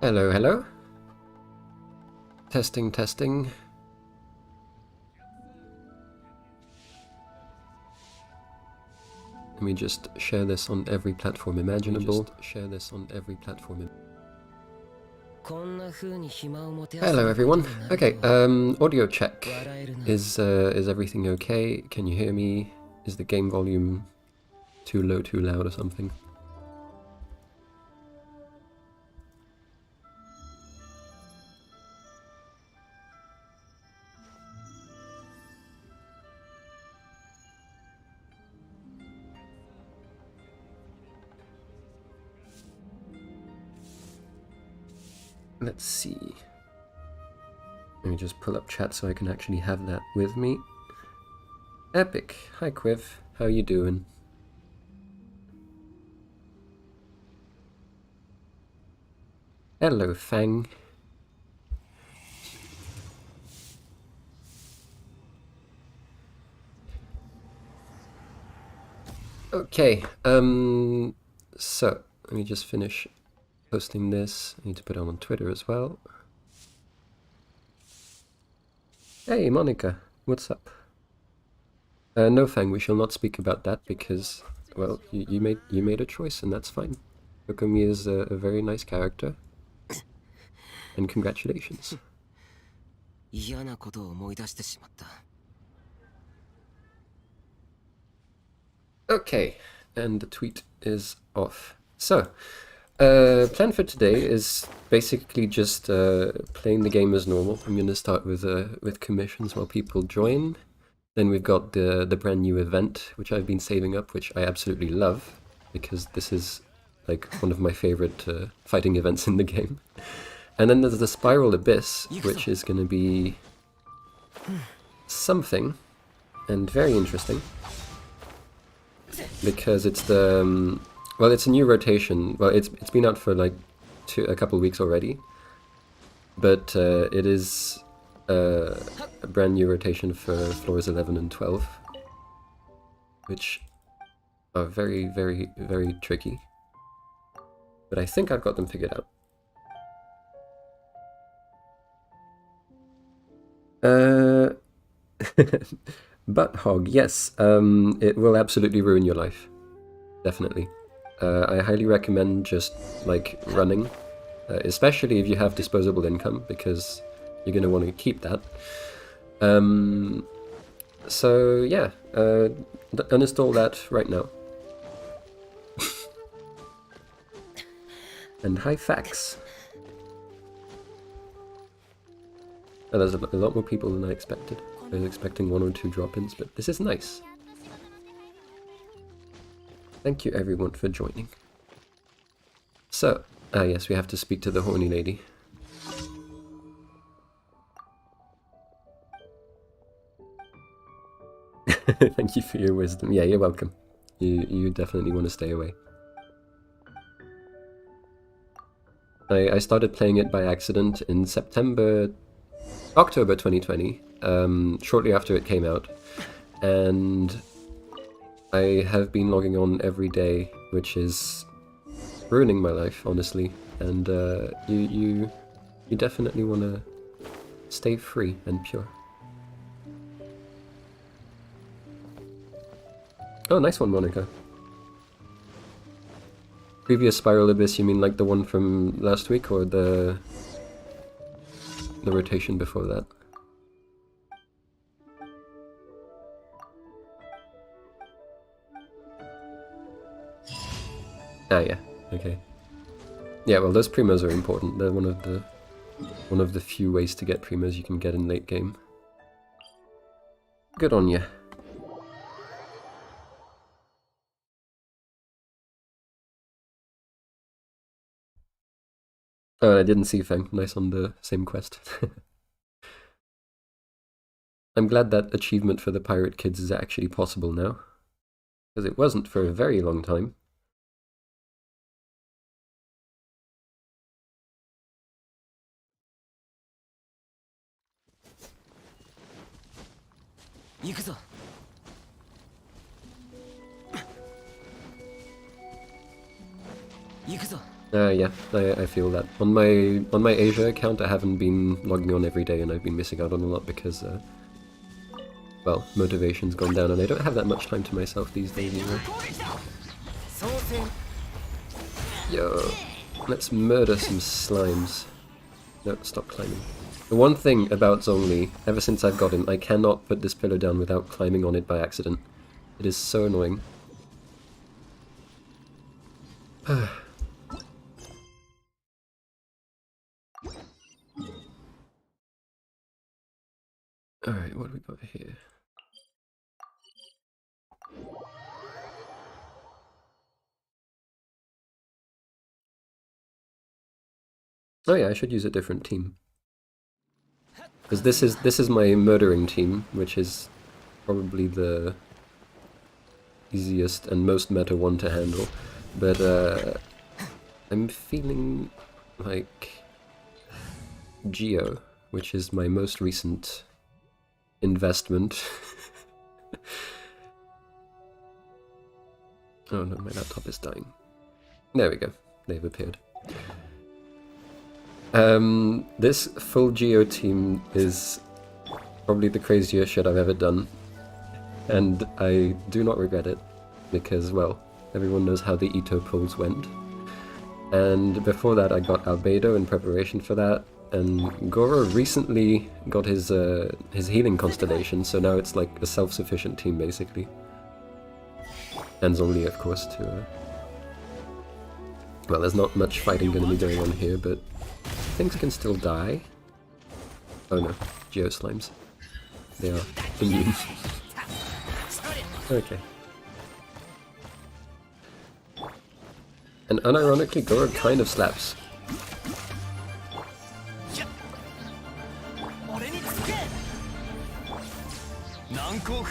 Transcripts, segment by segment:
Hello, hello. Testing, testing. Let me just share this on every platform imaginable. Hello, everyone. Okay, audio check. Is everything okay? Can you hear me? Is the game volume too low, too loud, or something? Let's see. Let me just pull up chat so I can actually have that with me. Epic. Hi, Quiv. How you doing? Hello, Fang. Okay, so let me just finish posting this. I need to put it on Twitter as well. Hey, Monica, what's up? No, Fang, we shall not speak about that because, well, you made a choice and that's fine. Kokomi is a very nice character, and congratulations. Okay, and the tweet is off. So, plan for today is basically just playing the game as normal. I'm going to start with commissions while people join. Then we've got the brand new event, which I've been saving up, which I absolutely love, because this is like one of my favorite fighting events in the game. And then there's the Spiral Abyss, which is going to be something, and very interesting. Because it's the well, it's a new rotation. Well, it's been out for like a couple of weeks already, but it is a brand new rotation for floors 11 and 12, which are very, very, very tricky. But I think I've got them figured out. Butt hog, yes. It will absolutely ruin your life. Definitely. I highly recommend just, like, running. Especially if you have disposable income, because you're going to want to keep that. So, yeah. Uninstall that right now. And hi, Fax. There's a lot more people than I expected. I was expecting 1 or 2 drop-ins, but this is nice. Thank you everyone for joining. So, yes, we have to speak to the horny lady. Thank you for your wisdom. Yeah, you're welcome. You definitely want to stay away. I started playing it by accident in October 2020, shortly after it came out, and I have been logging on every day, which is ruining my life, honestly, and you definitely want to stay free and pure. Oh, nice one, Monica. Previous Spiral Abyss, you mean like the one from last week, or the rotation before that? Ah, yeah. Okay. Yeah, well, those primos are important. They're one of the few ways to get primos you can get in late game. Good on ya. Oh, I didn't see Fang. Nice on the same quest. I'm glad that achievement for the Pirate Kids is actually possible now. Because it wasn't for a very long time. Yeah, I feel that. On my Asia account, I haven't been logging on every day, and I've been missing out on a lot because, well, motivation's gone down, and I don't have that much time to myself these days anymore. Yo, let's murder some slimes. No, stop climbing. The one thing about Zhongli, ever since I've got him, I cannot put this pillar down without climbing on it by accident. It is so annoying. Alright, what do we got here? Oh yeah, I should use a different team. Because this is my murdering team, which is probably the easiest and most meta one to handle. But I'm feeling like Geo, which is my most recent investment. Oh no, my laptop is dying. There we go, they've appeared. This full Geo team is probably the craziest shit I've ever done, and I do not regret it, because, well, everyone knows how the Ito pulls went. And before that I got Albedo in preparation for that, and Goro recently got his healing constellation, so now it's like a self-sufficient team basically. And Zhongli, of course, too. Well, there's not much fighting going to be going on here, but things can still die. Oh no, Geo Slimes. They are immune. Okay. And unironically, Goro kind of slaps.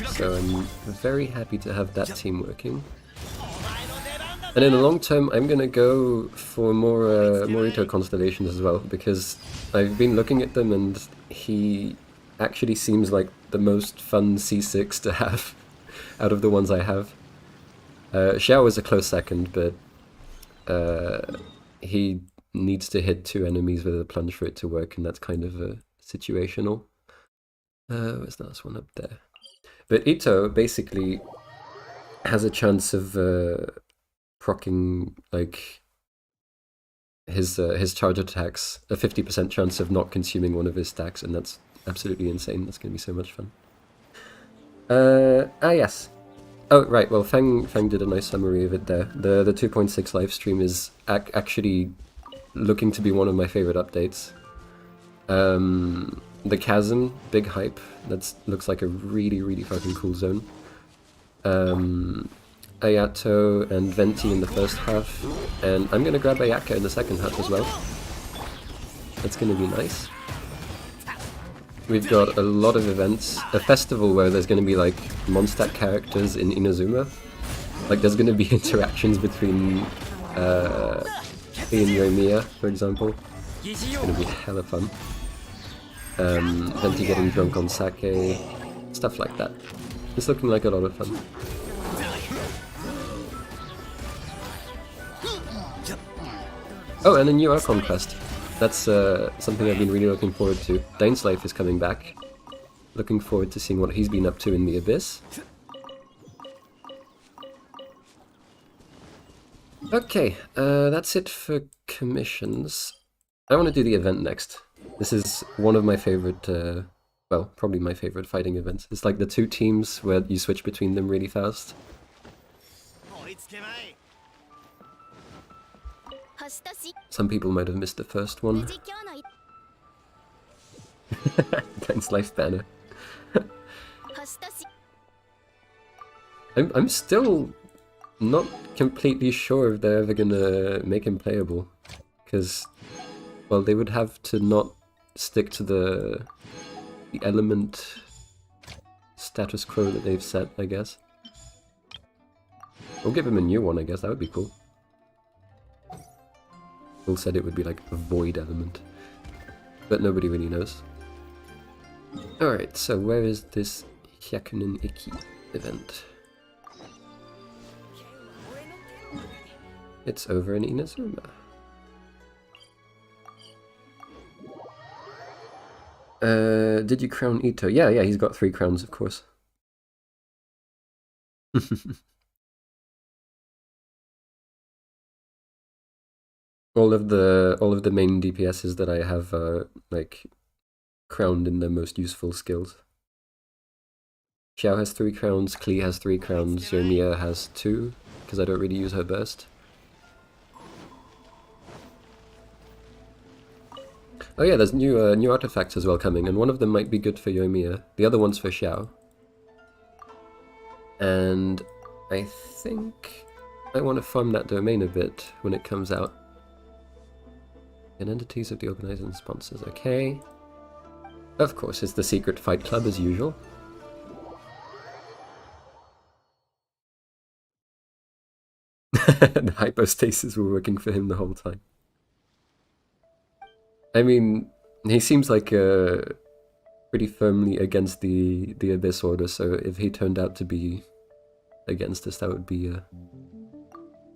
So I'm very happy to have that team working. And in the long term, I'm gonna go for more Ito constellations as well, because I've been looking at them and he actually seems like the most fun C6 to have out of the ones I have. Xiao is a close second, but he needs to hit 2 enemies with a plunge for it to work, and that's kind of situational. Where's the last one up there? But Ito basically has a chance of proccing like his charge attacks, a 50% chance of not consuming one of his stacks, and that's absolutely insane. That's going to be so much fun. Yes. Oh, right, well, Fang did a nice summary of it there. The 2.6 live stream is actually looking to be one of my favorite updates. The Chasm, big hype. That looks like a really, really fucking cool zone. Ayato and Venti in the first half, and I'm gonna grab Ayaka in the second half as well. That's gonna be nice. We've got a lot of events, a festival where there's gonna be like Mondstadt characters in Inazuma. Like there's gonna be interactions between he and Yoimiya, for example. It's gonna be hella fun. Venti getting drunk on sake, stuff like that. It's looking like a lot of fun. Oh, and a new Archon quest. That's something I've been really looking forward to. Dainslife is coming back. Looking forward to seeing what he's been up to in the Abyss. Okay, that's it for commissions. I want to do the event next. This is one of my favorite, well, probably my favorite fighting events. It's like the 2 teams where you switch between them really fast. Some people might have missed the first one. Thanks, Life Banner. I'm still not completely sure if they're ever gonna make him playable. Because, well, they would have to not stick to the element status quo that they've set, I guess. We'll give him a new one, I guess. That would be cool. Will said it would be like a void element, but nobody really knows. Alright, so where is this Hyakunin Iki event? It's over in Inazuma. Did you crown Ito? Yeah, he's got 3 crowns, of course. All of the main DPSs that I have are like crowned in their most useful skills. Xiao has 3 crowns, Klee has 3 crowns, Yoimiya has 2, because I don't really use her burst. Oh yeah, there's new artifacts as well coming, and one of them might be good for Yoimiya. The other one's for Xiao. And I think I want to farm that domain a bit when it comes out. And entities of the organizers and sponsors, okay. Of course, it's the secret fight club as usual. The hypostasis were working for him the whole time. I mean, he seems like pretty firmly against the Abyss Order, so if he turned out to be against us, that would be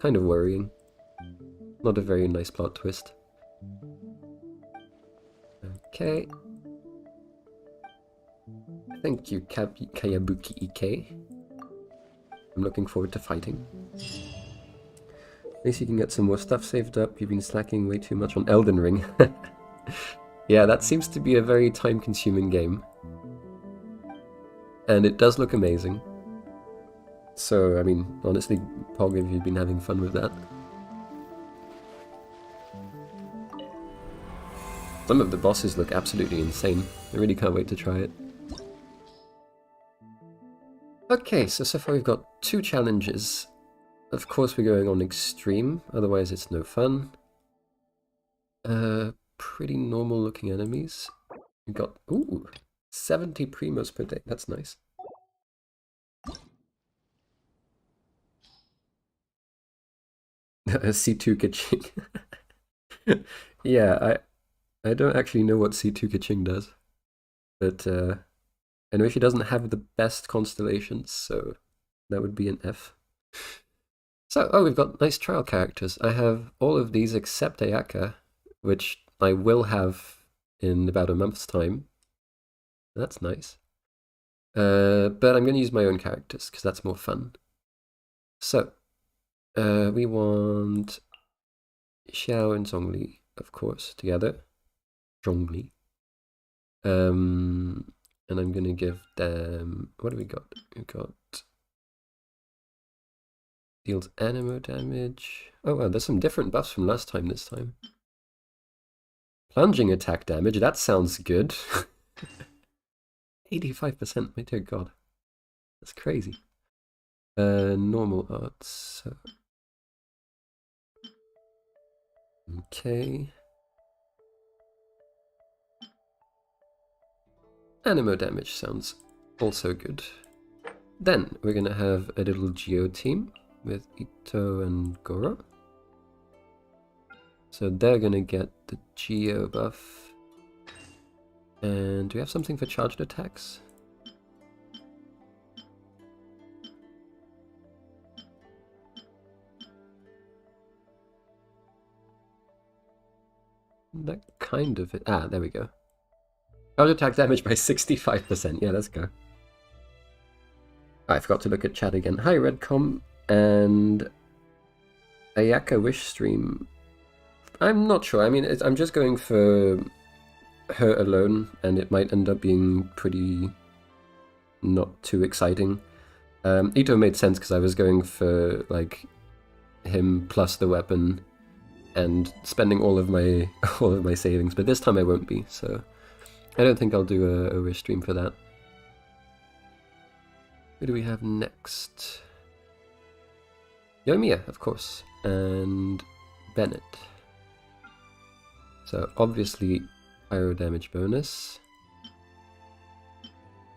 kind of worrying. Not a very nice plot twist. Okay. Thank you, Kayabuki Ike. I'm looking forward to fighting. At least you can get some more stuff saved up. You've been slacking way too much on Elden Ring. Yeah, that seems to be a very time-consuming game. And it does look amazing. So, I mean, honestly, Pog, if you've been having fun with that. Some of the bosses look absolutely insane. I really can't wait to try it. Okay, so far we've got 2 challenges. Of course we're going on extreme, otherwise it's no fun. Pretty normal looking enemies. We've got, ooh, 70 primos per day, that's nice. C2 Kaching. Yeah, I don't actually know what C2 Kaching does. But I know she doesn't have the best constellations, so that would be an F. So, oh, we've got nice trial characters. I have all of these except Ayaka, which I will have in about a month's time. That's nice. But I'm going to use my own characters, because that's more fun. So, we want Xiao and Zhongli, of course, together. Zhongli. And I'm going to give them... What do we got? We've got... Deals animo damage. Oh wow, there's some different buffs from last time this time. Plunging attack damage, that sounds good. 85%, my dear god. That's crazy. Normal arts. Okay. Animo damage sounds also good. Then we're gonna have a little Geo team with Ito and Goro. So they're gonna get the Geo buff. And do we have something for charged attacks? That kind of it. Ah, there we go. Charged attack damage by 65%. Yeah, let's go. I forgot to look at chat again. Hi, Redcom and Ayaka Wish stream. I'm not sure. I mean, I'm just going for her alone, and it might end up being pretty not too exciting. Ito made sense because I was going for like him plus the weapon and spending all of my savings, but this time I won't be. So I don't think I'll do a wish stream for that. Who do we have next? Yoimiya, of course, and Bennett. So obviously pyro damage bonus,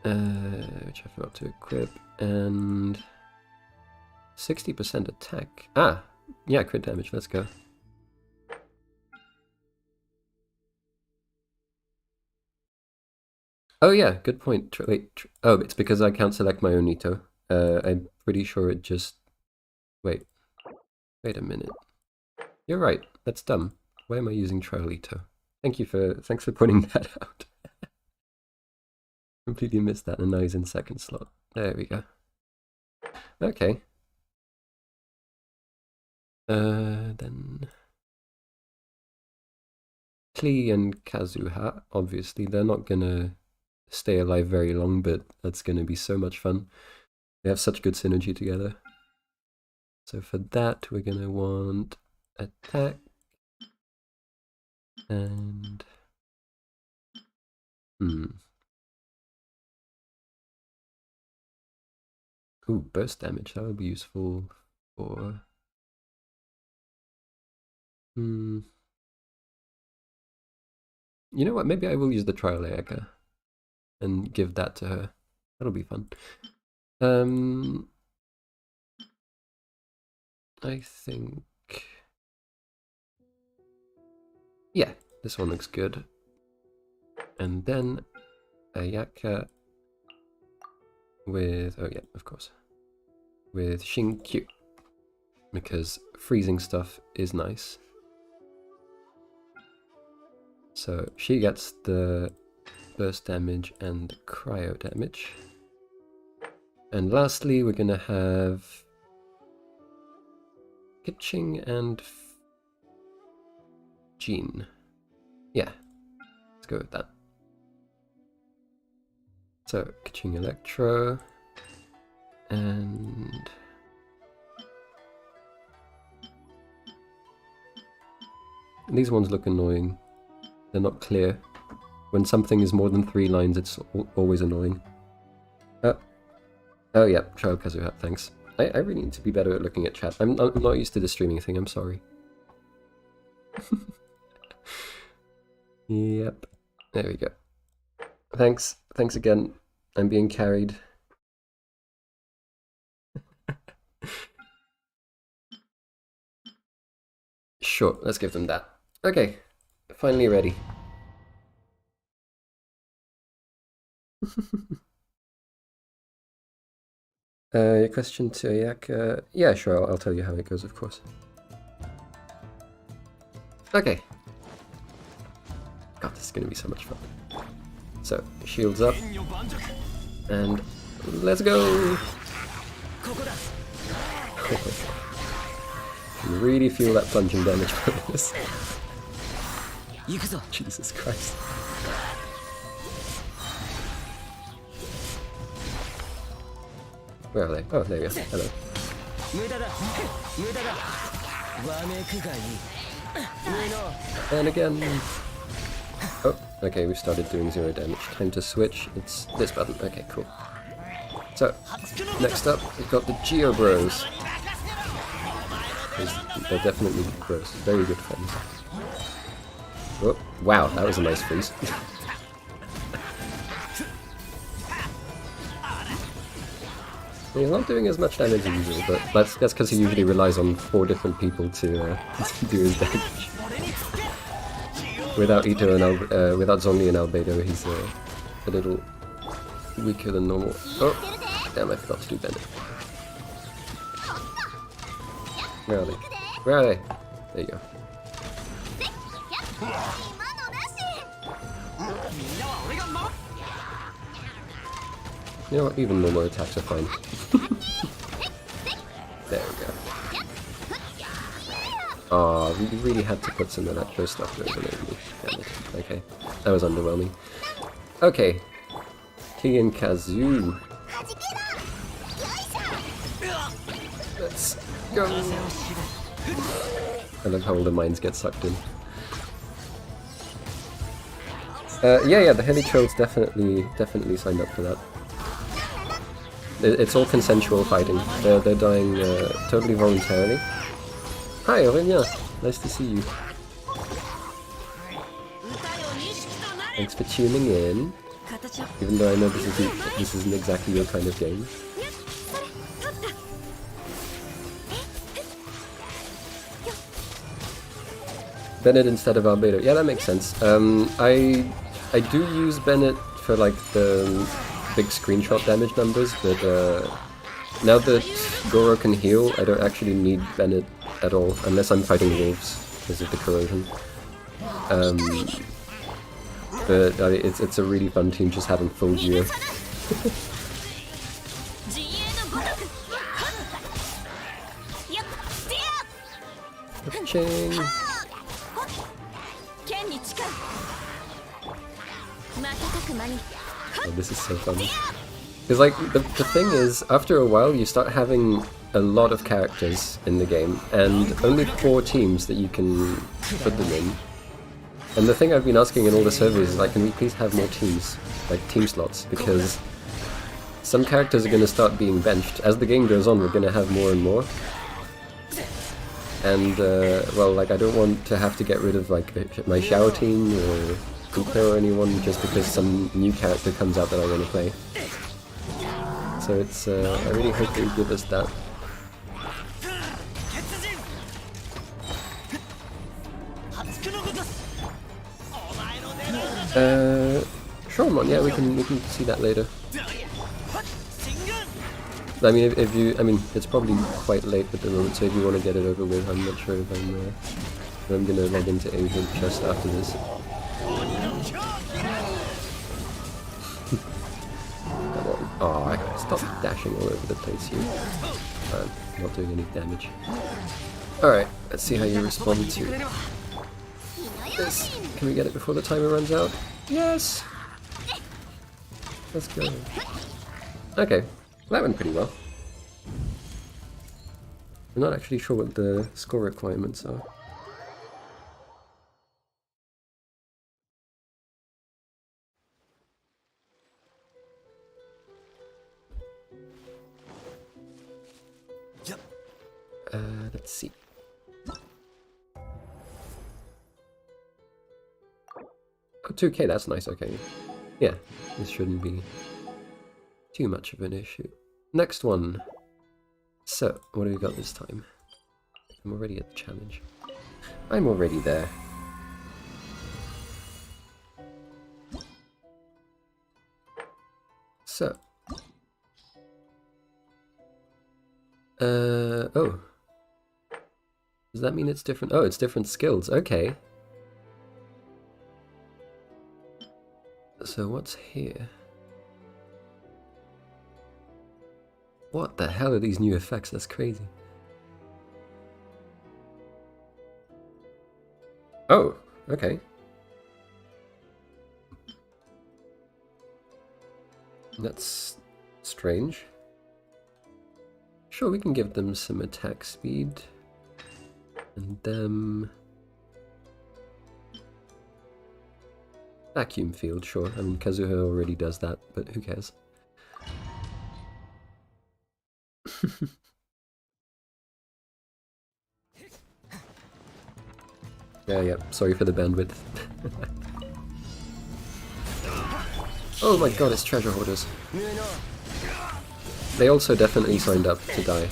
which I forgot to equip, and 60% attack. Ah, yeah, crit damage, let's go. Oh yeah, good point. Wait, oh, it's because I can't select my own Ito. I'm pretty sure it just... Wait a minute. You're right, that's dumb. Why am I using Trial Ito? Thanks for pointing that out. Completely missed that, and now he's in second slot. There we go. Okay. Then Klee and Kazuha, obviously, they're not gonna stay alive very long, but that's gonna be so much fun. They have such good synergy together. So for that, we're gonna want attack and ooh, burst damage. That would be useful for you know what? Maybe I will use the trial Ayaka and give that to her. That'll be fun. I think, yeah, this one looks good. And then Ayaka with, oh yeah, of course, with Shinkyu, because freezing stuff is nice. So she gets the burst damage and cryo damage. And lastly, we're gonna have Kitching and Jean. Yeah, let's go with that. So, Kitching Electro, and these ones look annoying. They're not clear. When something is more than 3 lines, it's always annoying. Oh yeah, Child Kazuha, thanks. I really need to be better at looking at chat. I'm not used to the streaming thing, I'm sorry. Yep, there we go. Thanks again. I'm being carried. Sure, let's give them that. Okay, finally ready. Your question to Ayaka? Yeah, sure, I'll tell you how it goes, of course. Okay. God, this is gonna be so much fun. So, shields up, and let's go! You really feel that plunging damage bonus. Jesus Christ. Where are they? Oh, there we go. Hello. And again. Oh, okay, we've started doing 0 damage. Time to switch. It's this button. Okay, cool. So, next up, we've got the Geo Bros. They're definitely bros. Very good friends. Oh, wow, that was a nice freeze. He's not doing as much damage as usual, but that's because he usually relies on 4 different people to do his damage. Without Ito and without Zhongli and Albedo, he's a little weaker than normal. Oh, damn! I forgot to do Bennett. Where are they? Where are they? There you go. You know what? Even normal attacks are fine. There we go. Oh, we really had to put some of that burst stuff over there. Damn it. Okay, that was underwhelming. Okay, Klee and Kazu. Let's go. I love how all the mines get sucked in. Yeah, the Heli Trolls definitely signed up for that. It's all consensual fighting. They're dying totally voluntarily. Hi, Aurélien. Nice to see you. Thanks for tuning in. Even though I know this isn't exactly your kind of game. Bennett instead of Albedo. Yeah, that makes sense. I do use Bennett for like the big screenshot damage numbers, but now that Goro can heal, I don't actually need Bennett at all, unless I'm fighting wolves because of the corrosion. But it's a really fun team just having full gear. Ching. Oh, this is so funny. Because like the thing is, after a while you start having a lot of characters in the game, and only 4 teams that you can put them in. And the thing I've been asking in all the surveys is like, can we please have more teams, like team slots, because some characters are going to start being benched. As the game goes on, we're going to have more and more. And, well, like, I don't want to have to get rid of, like, my Xiao team or Kuka or anyone just because some new character comes out that I want to play. So it's, I really hope they give us that. Sure, man, yeah, we can see that later. I mean, if you, I mean, it's probably quite late at the moment, so if you want to get it over with, I'm not sure if I'm gonna log into Asian just after this. Oh, I gotta stop dashing all over the place here. I'm not doing any damage. Alright, let's see how you respond to this. Can we get it before the timer runs out? Yes! Let's go. Okay. That went pretty well. I'm not actually sure what the score requirements are. Let's see. Oh, 2K, that's nice, okay. Yeah, this shouldn't be too much of an issue. Next one. So, what do we got this time? I'm already at the challenge. I'm already there. So. Oh. Does that mean it's different? Oh, it's different skills. Okay. So what's here? What the hell are these new effects? That's crazy. Oh, okay. That's strange. Sure, we can give them some attack speed. And them... vacuum field, sure. I mean, Kazuha already does that, but who cares? Yeah, sorry for the bandwidth. Oh my god, it's treasure hoarders. They also definitely signed up to die.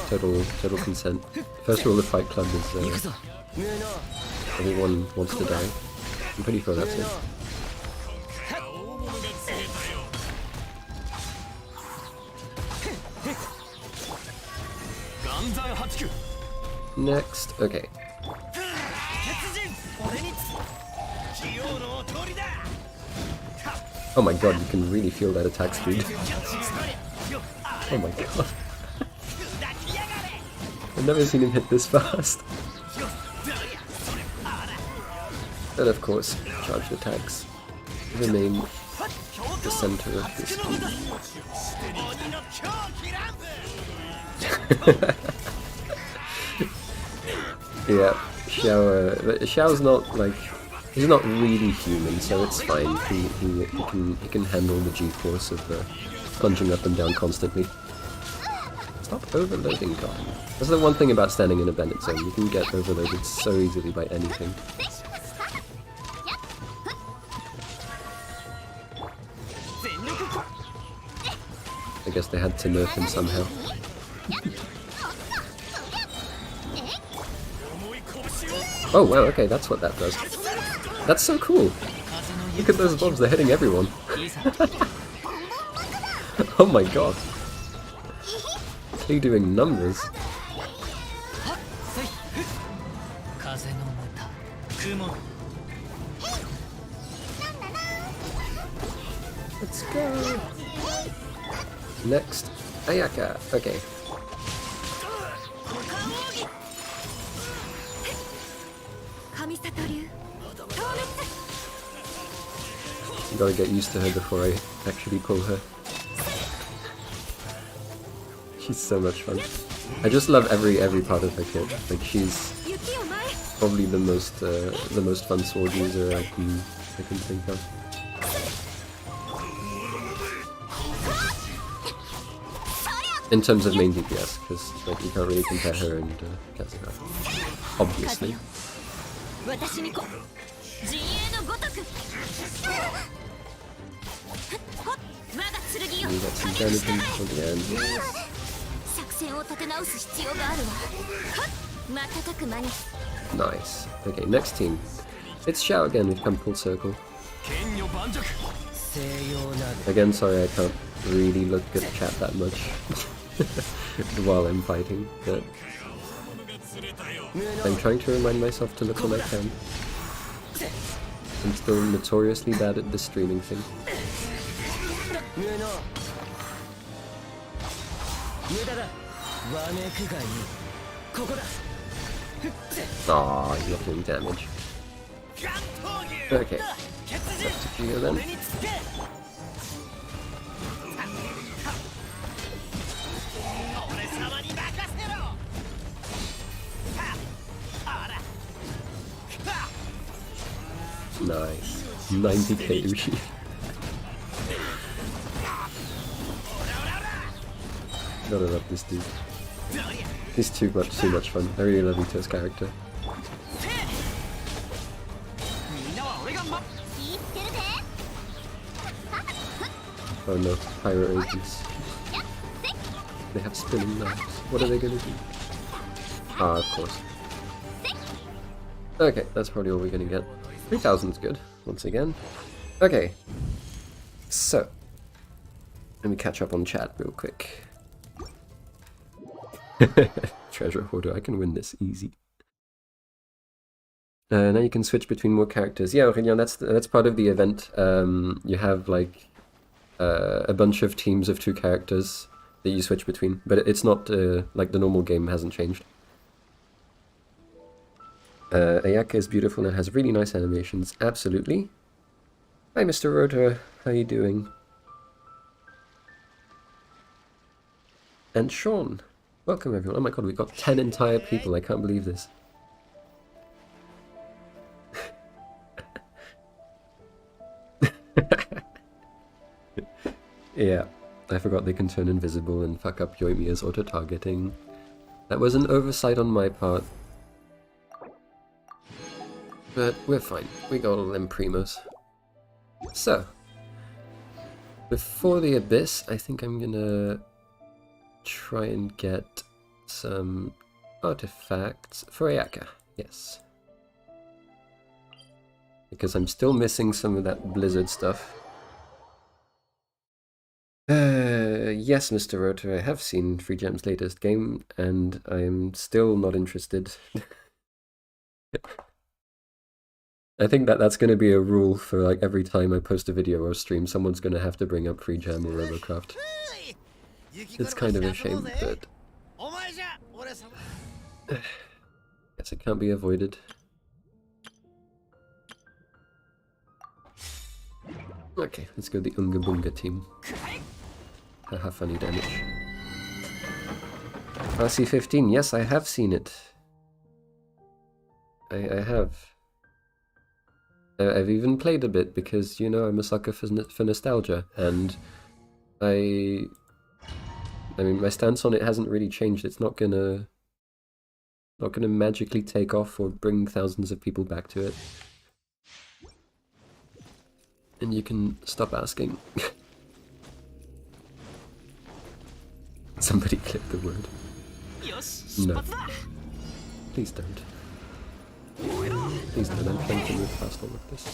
Total consent. First rule of Fight Club is everyone wants to die. I'm pretty sure that's it. Next, okay. Oh my god, you can really feel that attack speed. Oh my god. I've never seen him hit this fast. And of course, charged attacks remain the center of this game. Yeah, Xiao's not like, he's not really human, so it's fine. He can handle the G-force of plunging up and down constantly. Stop overloading, God. That's the one thing about standing in a bandit zone. You can get overloaded so easily by anything. I guess they had to nerf him somehow. Oh wow, okay, that's what that does. That's so cool! Look at those bombs, they're hitting everyone. Oh my god. They're doing numbers. Go! Next, Ayaka. Okay. Gotta get used to her before I actually pull her. She's so much fun. I just love every part of her kit. Like she's probably the most fun sword user I can think of. In terms of main DPS, because like you can't really compare her and Kazuma, obviously. We got some damage for the end. Nice. Okay, next team. It's Xiao again, we've come full circle. Again, sorry I can't really look at chat that much while I'm fighting, but I'm trying to remind myself to look when I can. I'm still notoriously bad at this streaming thing. Aw, he's not doing damage. Okay, back to Geo then. Nice. 90k Uchi. Gotta love this dude. He's too much fun. I really love Ito's character. Oh no, Pyro agents. They have spinning knives. What are they gonna do? Ah, of course. Okay, that's probably all we're gonna get. 3000's good, once again. Okay. So, let me catch up on chat real quick. Treasure hoarder, I can win this easy. Now you can switch between more characters. Yeah, Aurélien, that's part of the event. You have like a bunch of teams of 2 characters that you switch between, but it's not like the normal game hasn't changed. Ayaka is beautiful and has really nice animations. Absolutely. Hi, Mr. Rotor. How you doing? And Sean. Welcome, everyone. Oh my god, we've got 10 entire people. I can't believe this. Yeah, I forgot they can turn invisible and fuck up Yoimiya's auto-targeting. That was an oversight on my part. But we're fine. We got all them primos. So, before the Abyss, I think I'm gonna try and get some artifacts for Ayaka. Yes. Because I'm still missing some of that Blizzard stuff. Yes, Mr. Rotor, I have seen Free Gem's latest game, and I'm still not interested. I think that's going to be a rule for like every time I post a video or stream, someone's going to have to bring up Free Gem or Robocraft. It's kind of a shame, but guess it can't be avoided. Okay, let's go the Unga Bunga team. Haha, funny damage. RC15, yes, I have seen it. I have. I've even played a bit because, you know, I'm a sucker for nostalgia, and I mean, my stance on it hasn't really changed. It's not gonna magically take off or bring thousands of people back to it. And you can stop asking. Somebody clip the word. No. Please don't. Please don't, I'm trying to move past all of this.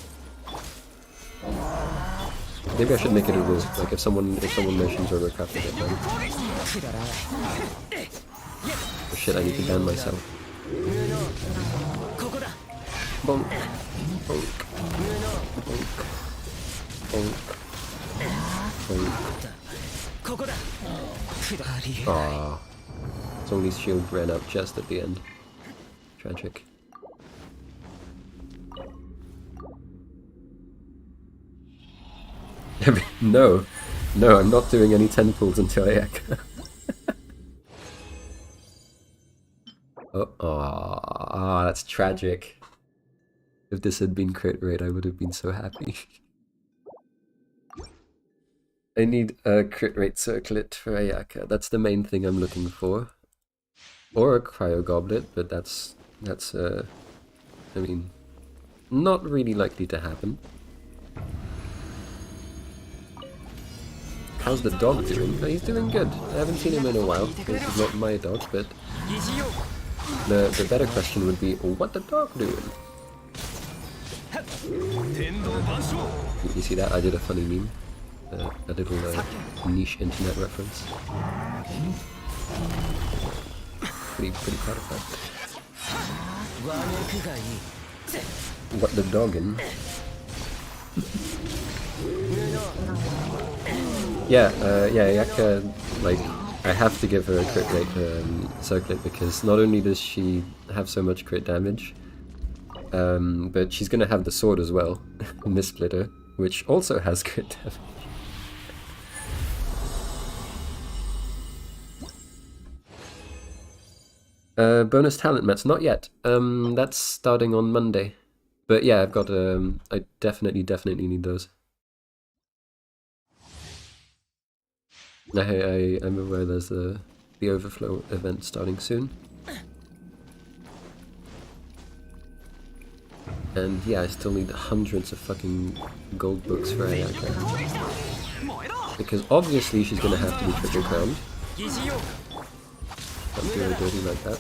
Maybe I should make it a rule, like if someone mentions Robocraft, I get banned. Oh shit, I need to ban myself. Bonk. Bonk. Bonk. Bonk. point. Aww. Zhongli's shield ran out just at the end. Tragic. No, I'm not doing any 10 pulls until Ayaka. That's tragic. If this had been crit rate, I would have been so happy. I need a crit rate circlet for Ayaka. That's the main thing I'm looking for. Or a cryo goblet, but that's I mean, not really likely to happen. How's the dog doing? Oh, he's doing good. I haven't seen him in a while, because he's not my dog, but the better question would be, what the dog doing? You see that? I did a funny meme. A little niche internet reference. Pretty proud of that. What the doggin'? Yeah, Yaka, like, I have to give her a crit rate circlet because not only does she have so much crit damage, but she's gonna have the sword as well, Missplitter, which also has crit damage. Bonus talent mats, not yet. That's starting on Monday. But yeah, I've got, I definitely need those. I'm aware there's the overflow event starting soon. And yeah, I still need hundreds of fucking gold books for Ayaka. Because obviously she's gonna have to be triple crowned. Can't do her dirty like that.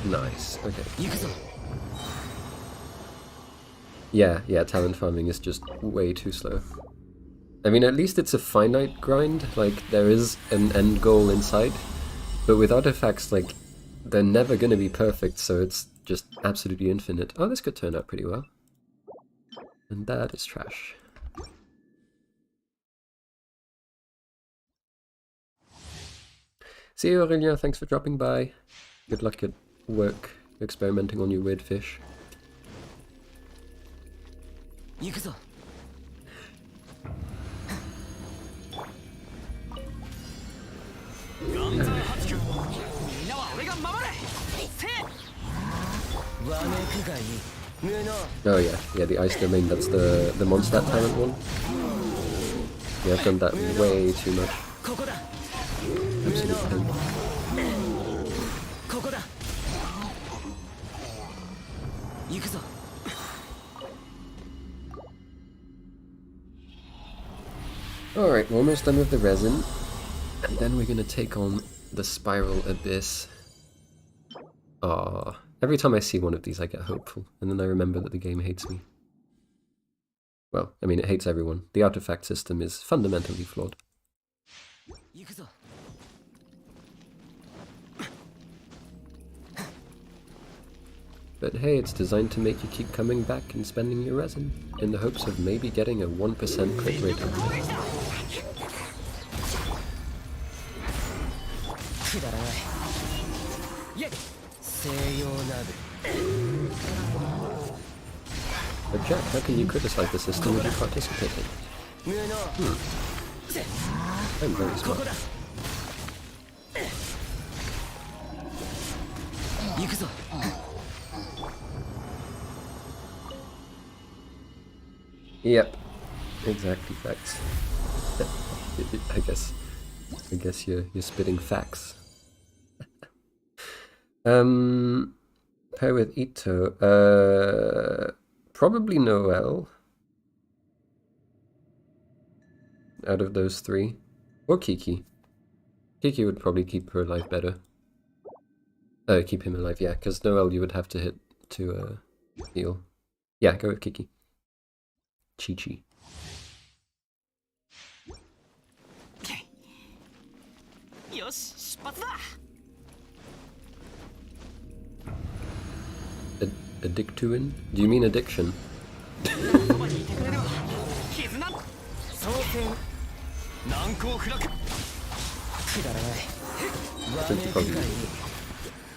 Nice, okay. Yeah, talent farming is just way too slow. I mean, at least it's a finite grind, like, there is an end goal in sight, but with artifacts, like, they're never gonna be perfect, so it's just absolutely infinite. Oh, this could turn out pretty well. And that is trash. See you, Aurelien, thanks for dropping by. Good luck at work, experimenting on your weird fish. Oh yeah, the ice domain, that's the Mondstadt talent one. Yeah, I've done that way too much. Absolute pain. Alright, we're almost done with the resin. And then we're gonna take on the Spiral Abyss. Ah, every time I see one of these I get hopeful, and then I remember that the game hates me. Well, I mean, it hates everyone. The artifact system is fundamentally flawed. But hey, it's designed to make you keep coming back and spending your resin, in the hopes of maybe getting a 1% crit rate. But Jack, how can you criticize the system when you participate in it? I'm very smart. Yep, exactly facts. I guess you're spitting facts. Pair with Ito. Probably Noelle. Out of those three. Or Kiki. Kiki would probably keep her alive better. Keep him alive, yeah, because Noelle you would have to hit to heal. Yeah, go with Kiki. Chi-Chi. Addictuin? Do you mean addiction?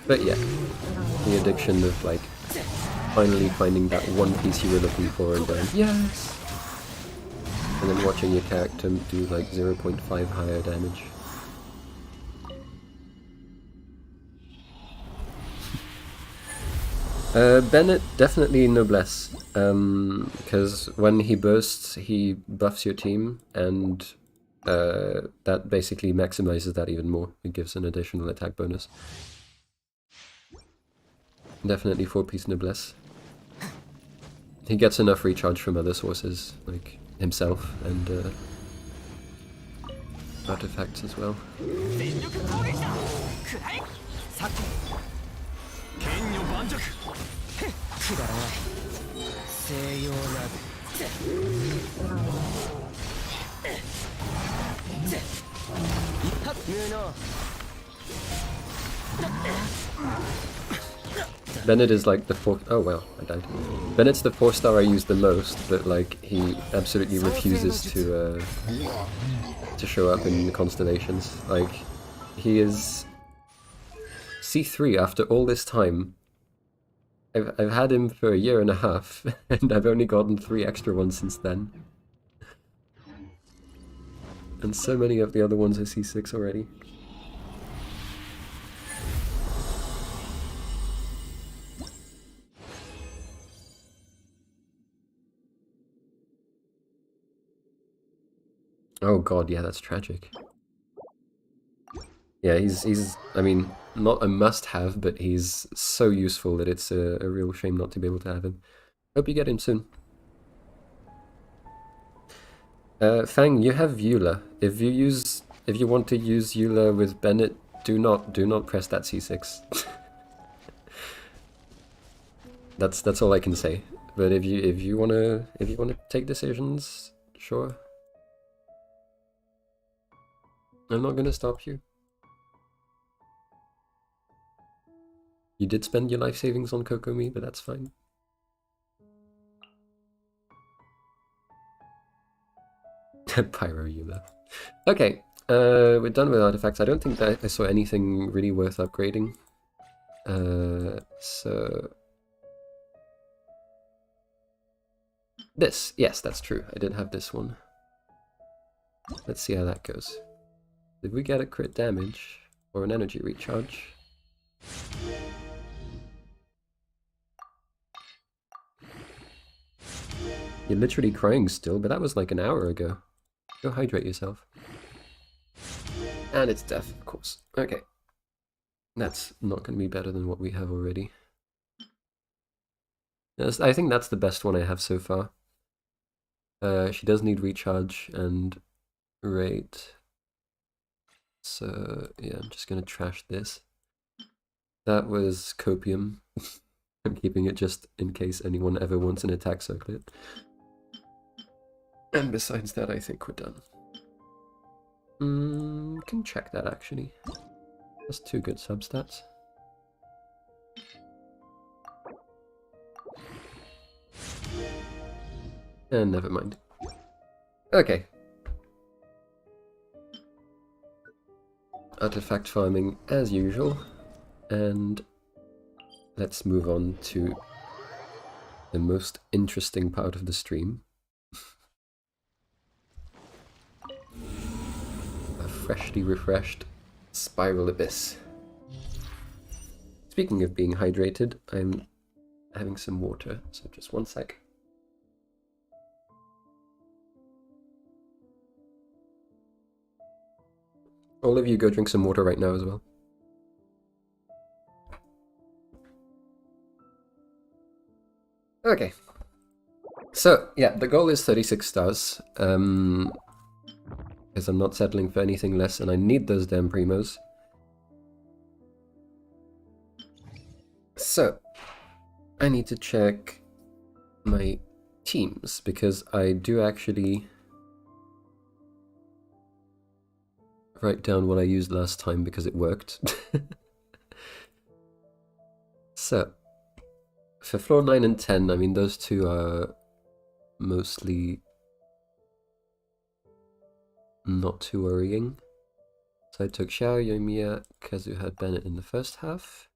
But yeah, the addiction of like finally finding that one piece you were looking for and going, yes! And then watching your character do like 0.5 higher damage. Bennett, definitely noblesse, because when he bursts, he buffs your team, and that basically maximizes that even more. It gives an additional attack bonus. Definitely 4-piece noblesse. He gets enough recharge from other sources, like himself and artifacts as well. Bennett is like the 4... Oh well, I died. Bennett's the 4-star I use the most, but like he absolutely refuses to show up in the constellations. Like he is C3 after all this time. I've had him for a year and a half, and I've only gotten 3 extra ones since then. And so many of the other ones are C6 already. Oh god, yeah, that's tragic. Yeah, he's I mean, not a must-have, but he's so useful that it's a real shame not to be able to have him. Hope you get him soon. Fang, you have Eula. If you want to use Eula with Bennett, do not press that C6. That's all I can say. But if you wanna take decisions, sure. I'm not gonna stop you. You did spend your life savings on Kokomi, but that's fine. Pyro Eula. Okay, we're done with artifacts. I don't think that I saw anything really worth upgrading. So... This, yes, that's true. I did have this one. Let's see how that goes. Did we get a crit damage or an energy recharge? You're literally crying still, but that was like an hour ago. Go hydrate yourself. And it's death, of course. Okay. That's not going to be better than what we have already. Yes, I think that's the best one I have so far. She does need recharge and rate. So, yeah, I'm just going to trash this. That was copium. I'm keeping it just in case anyone ever wants an attack circlet. And besides that, I think we're done. Can check that actually. That's 2 good substats. And never mind. Okay. Artifact farming as usual. And let's move on to the most interesting part of the stream. A freshly refreshed Spiral Abyss. Speaking of being hydrated, I'm having some water, so just one sec. All of you go drink some water right now as well. Okay. So, yeah, the goal is 36 stars. Because I'm not settling for anything less, and I need those damn primos. So, I need to check my teams, because I do actually write down what I used last time because it worked. So, for floor 9 and 10, I mean, those two are mostly not too worrying. So I took Xiao, Yoimiya, Kazuha, Bennett in the first half.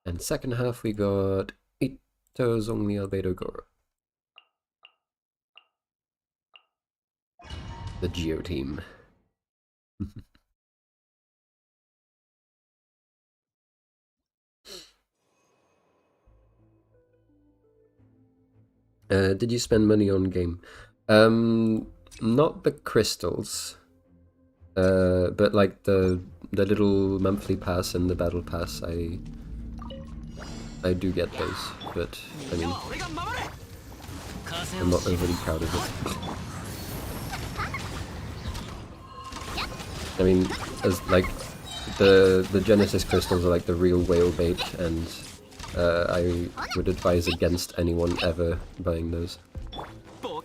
And second half we got Ito, Zhongli, Albedo, Goro. The Geo team. Did you spend money on game? Not the crystals, but like the little monthly pass and the battle pass. I do get those, but I mean, I'm not overly proud of it. I mean, as like the Genesis crystals are like the real whale bait, and I would advise against anyone ever buying those.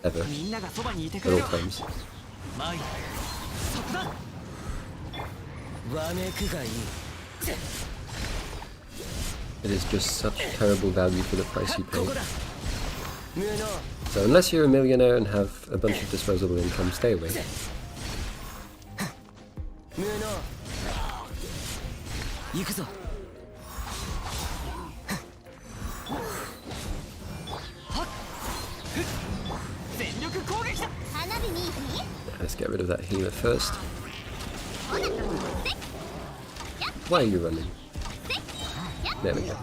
Ever. At all times. It is just such terrible value for the price you pay. So unless you're a millionaire and have a bunch of disposable income, stay away. Let's get rid of that healer first. Why are you running? There we go.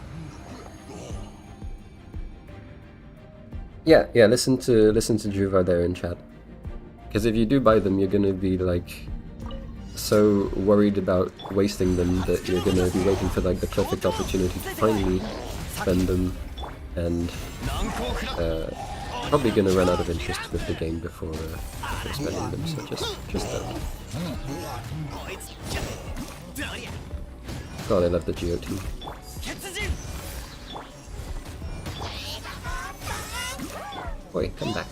Yeah, listen to Juvar there in chat. Because if you do buy them, you're gonna be like so worried about wasting them that you're gonna be waiting for like the perfect opportunity to finally spend them, and probably gonna run out of interest with the game before spending them. So just don't. God, I love the Geo team. Boy, come back.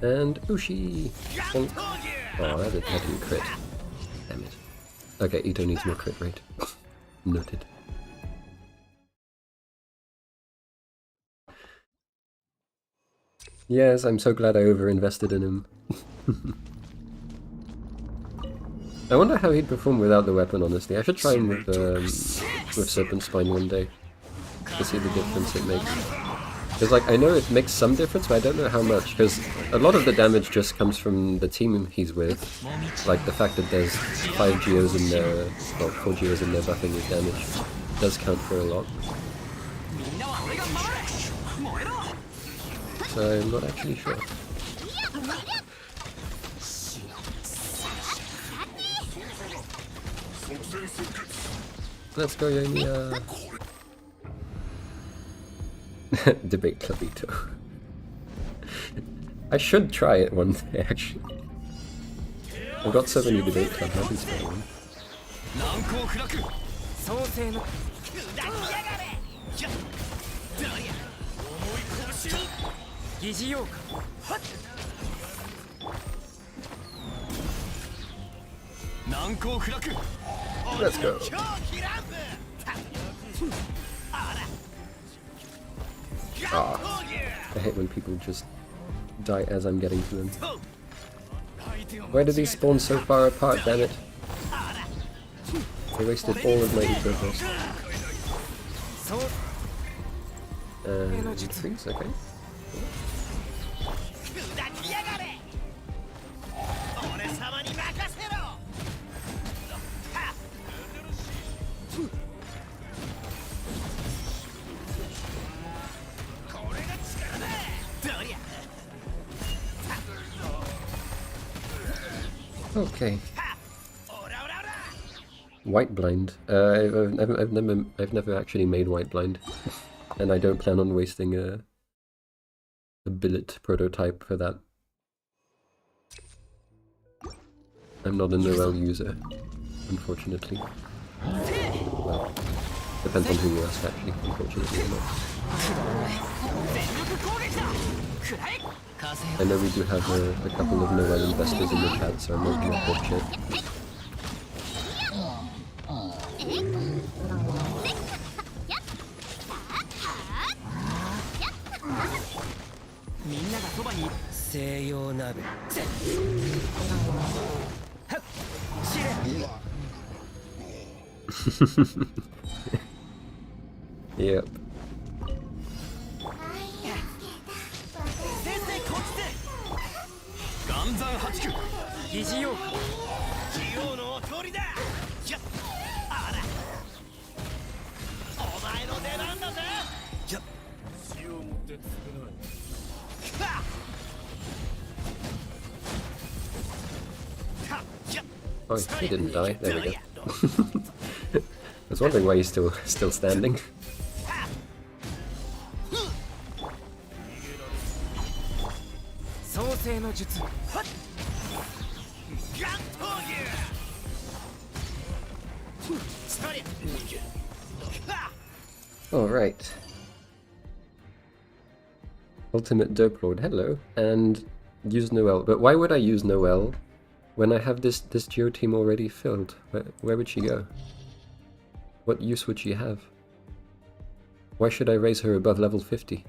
And Ushi! Oh, that didn't crit. Damn it. Okay, Ito needs more crit rate. Noted. Yes, I'm so glad I overinvested in him. I wonder how he'd perform without the weapon, honestly. I should try him with Serpent Spine one day to see the difference it makes. Because, like, I know it makes some difference, but I don't know how much, because a lot of the damage just comes from the team he's with. Like, the fact that there's 5 Geos in there, well, 4 Geos in there buffing his damage does count for a lot. So I'm not actually sure. Let's go, Yoimiya! Debate Club Ito. I should try it one day, actually. I've got so many debate club, I can spare one. Let's go. Ah, I hate when people just die as I'm getting to them. Why do these spawn so far apart, damn it? I wasted all of my eco burst. Freeze, okay. Okay. White blind. I've never actually made white blind, and I don't plan on wasting a billet prototype for that. I'm not a Noel user, unfortunately. Well, depends on who you ask, actually, unfortunately or not. I know we do have a couple of Noel investors in the chat, so I'm not going to talk shit. Yep. Oh, he didn't die. There we go. I was wondering why he's still standing. Alright. Ultimate Dope Lord, hello. And use Noelle. But why would I use Noelle when I have this Geo team already filled? Where would she go? What use would she have? Why should I raise her above level 50?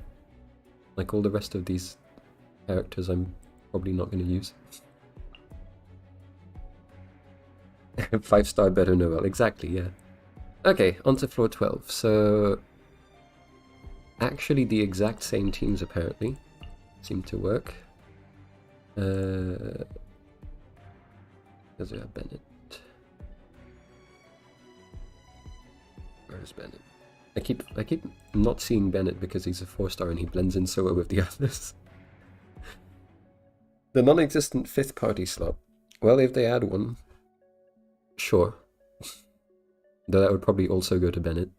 Like all the rest of these characters I'm probably not going to use. 5-star better Noelle, exactly, yeah. Okay, on to floor 12. So, actually the exact same teams apparently seem to work. Does it have Bennett? Where's Bennett? I keep not seeing Bennett because he's a 4-star and he blends in so well with the others. The non-existent 5th party slot. Well, if they add one, sure. Though that would probably also go to Bennett.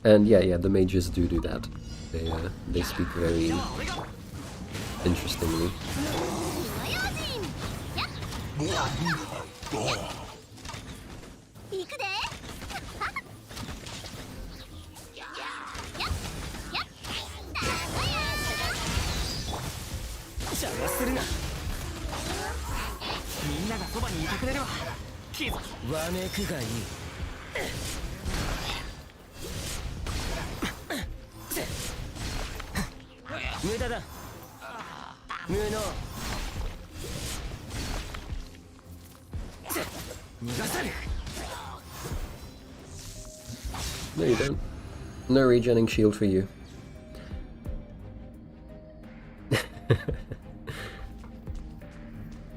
And yeah, the mages do that. They speak very interestingly. No, you don't. No regenning shield for you.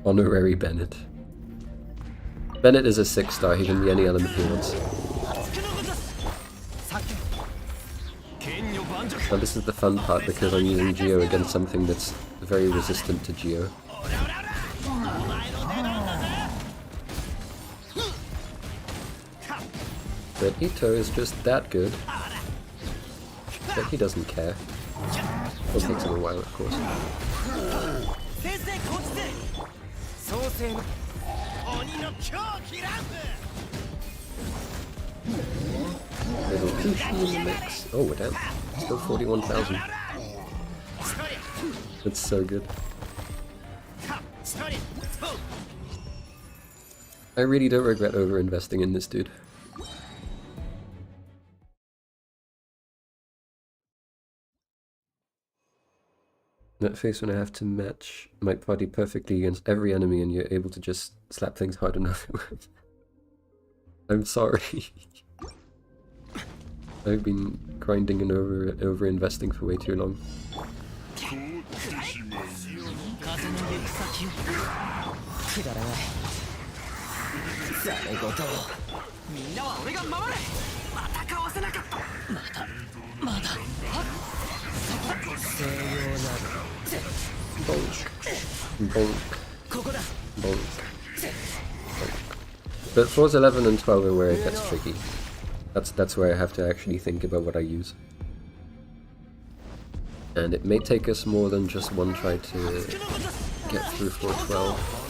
Honorary Bennett. Bennett is a 6-star, he can be any element he wants. Now this is the fun part because I'm using Geo against something that's very resistant to Geo. But Ito is just that good. But he doesn't care. It takes him a while, of course. Little Kishi in the mix. Oh, damn. Still 41,000. That's so good. I really don't regret over-investing in this dude. That face when I have to match my party perfectly against every enemy and you're able to just slap things hard enough. I'm sorry. I've been grinding and over-investing for way too long. Bonk. Bonk. Bonk. But floors 11 and 12 are where it gets tricky. That's where I have to actually think about what I use. And it may take us more than just one try to get through floor 12.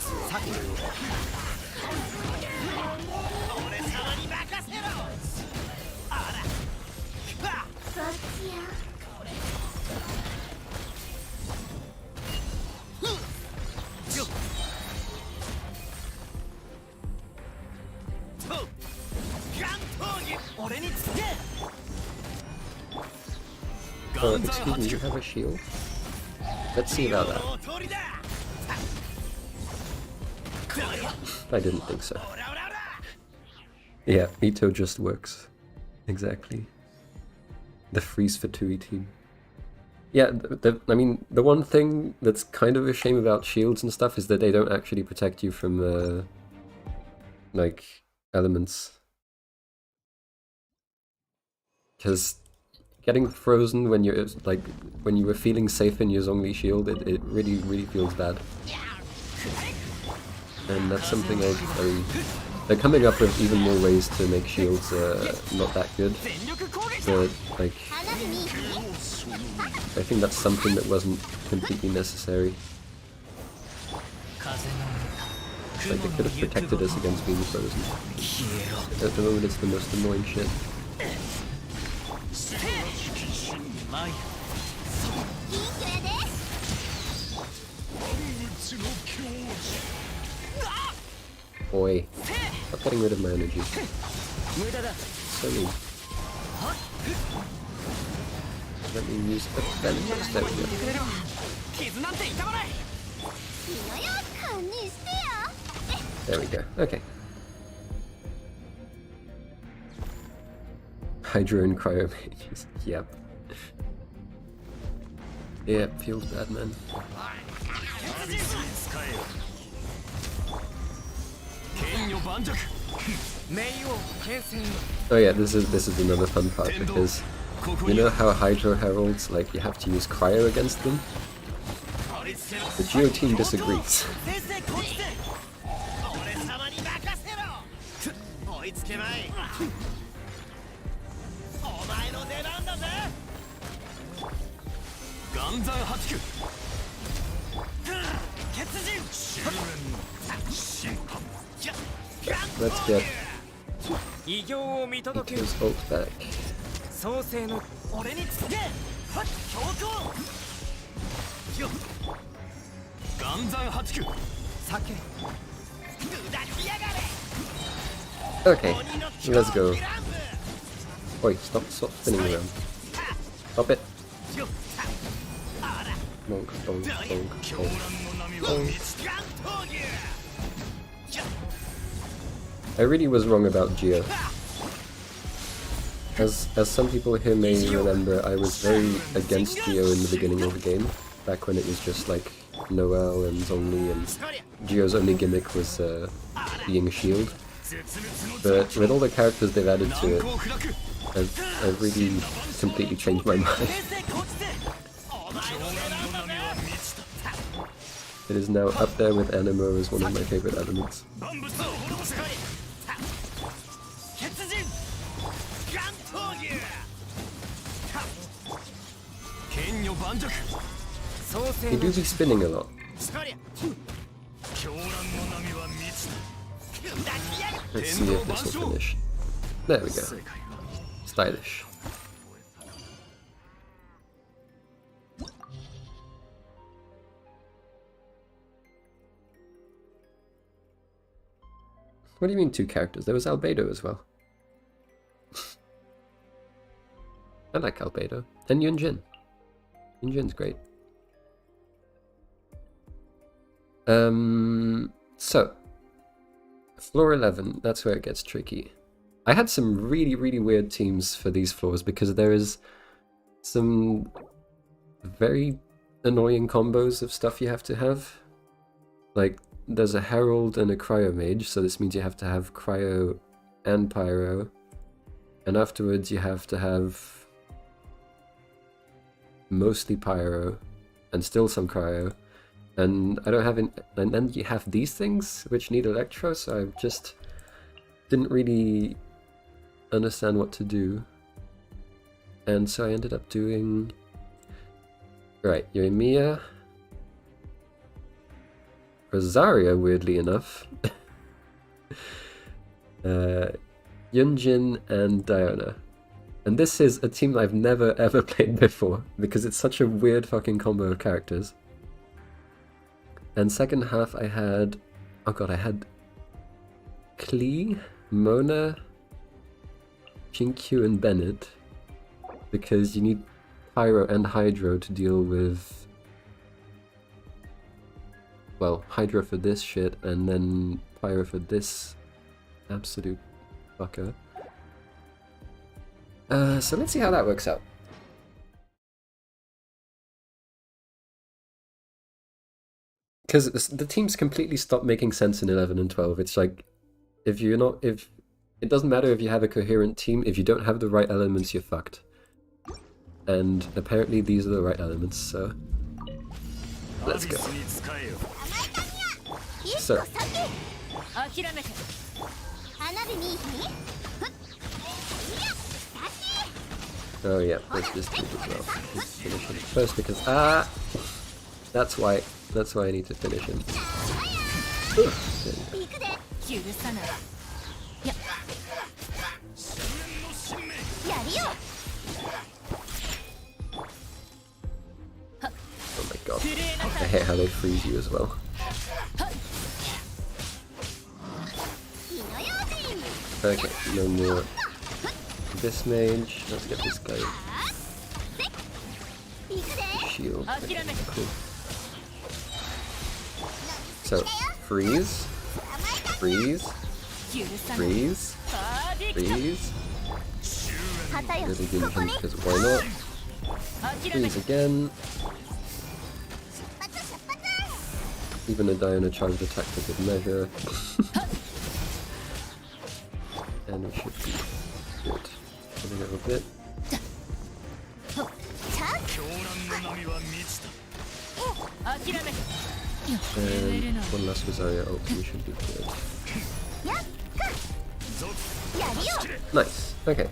Oh, excuse me, you have a shield? Let's see about that. I didn't think so. Yeah, Ito just works. Exactly. The freeze for 2E team. Yeah, I mean, the one thing that's kind of a shame about shields and stuff is that they don't actually protect you from, like, elements. Because getting frozen when you're, like, when you were feeling safe in your Zhongli shield, it really, really feels bad. And that's something they're coming up with even more ways to make shields not that good. But, like, I think that's something that wasn't completely necessary. Like, they could have protected us against being frozen. At the moment, it's the most annoying shit. Boy, stop getting rid of my energy. So mean. Let me use the benefits. There we go. There we go. Okay. Hydro and cryo mages. Yep. Yeah, feels bad, man. Oh yeah, this is another fun part because you know how Hydro Heralds, like, you have to use cryo against them? The Geo team disagrees. Let's get Ito's ult back. Okay, let's go. Oi, stop spinning around. Stop it. Bonk, bonk, bonk, bonk, bonk. I really was wrong about Geo. As some people here may remember, I was very against Geo in the beginning of the game, back when it was just like Noelle and Zhongli, and Geo's only gimmick was being a shield. But with all the characters they've added to it, I've really completely changed my mind. It is now up there with Anemo as one of my favorite elements. He do be spinning a lot. Let's see if this will finish. There we go. Stylish. What do you mean 2 characters? There was Albedo as well. I like Albedo. And Yunjin. Yunjin's great. So, floor 11, that's where it gets tricky. I had some really, really weird teams for these floors because there is some very annoying combos of stuff you have to have. Like, there's a Herald and a Cryo Mage, so this means you have to have Cryo and Pyro. And afterwards you have to have mostly Pyro and still some Cryo. And I don't have and then you have these things which need Electro, so I just didn't really understand what to do. And so I ended up doing... Right, Yoimiya, Rosaria, weirdly enough, Yunjin, and Diona. And this is a team I've never ever played before, because it's such a weird fucking combo of characters. And second half I had... Oh god, I had Klee, Mona, Jinkyu, and Bennett, because you need Pyro and Hydro to deal with... Well, Hydro for this shit, and then Pyro for this absolute fucker. So let's see how that works out. Because the teams completely stop making sense in 11 and 12. It's like, if it doesn't matter if you have a coherent team, if you don't have the right elements, you're fucked. And apparently these are the right elements, so let's go. So oh yeah, there's this dude as well. Let's finish him first because that's why I need to finish him. Oh my god, I hate how they freeze you as well. Okay, no more this mage. Let's get this guy. Shield. Okay, cool. So, freeze. Freeze. Freeze. Freeze. Really doing him because why not? Freeze again. Even a Diona charged attack to good measure. And we should be good. A little bit. And one last Rosaria ult, we should be good. Nice, okay.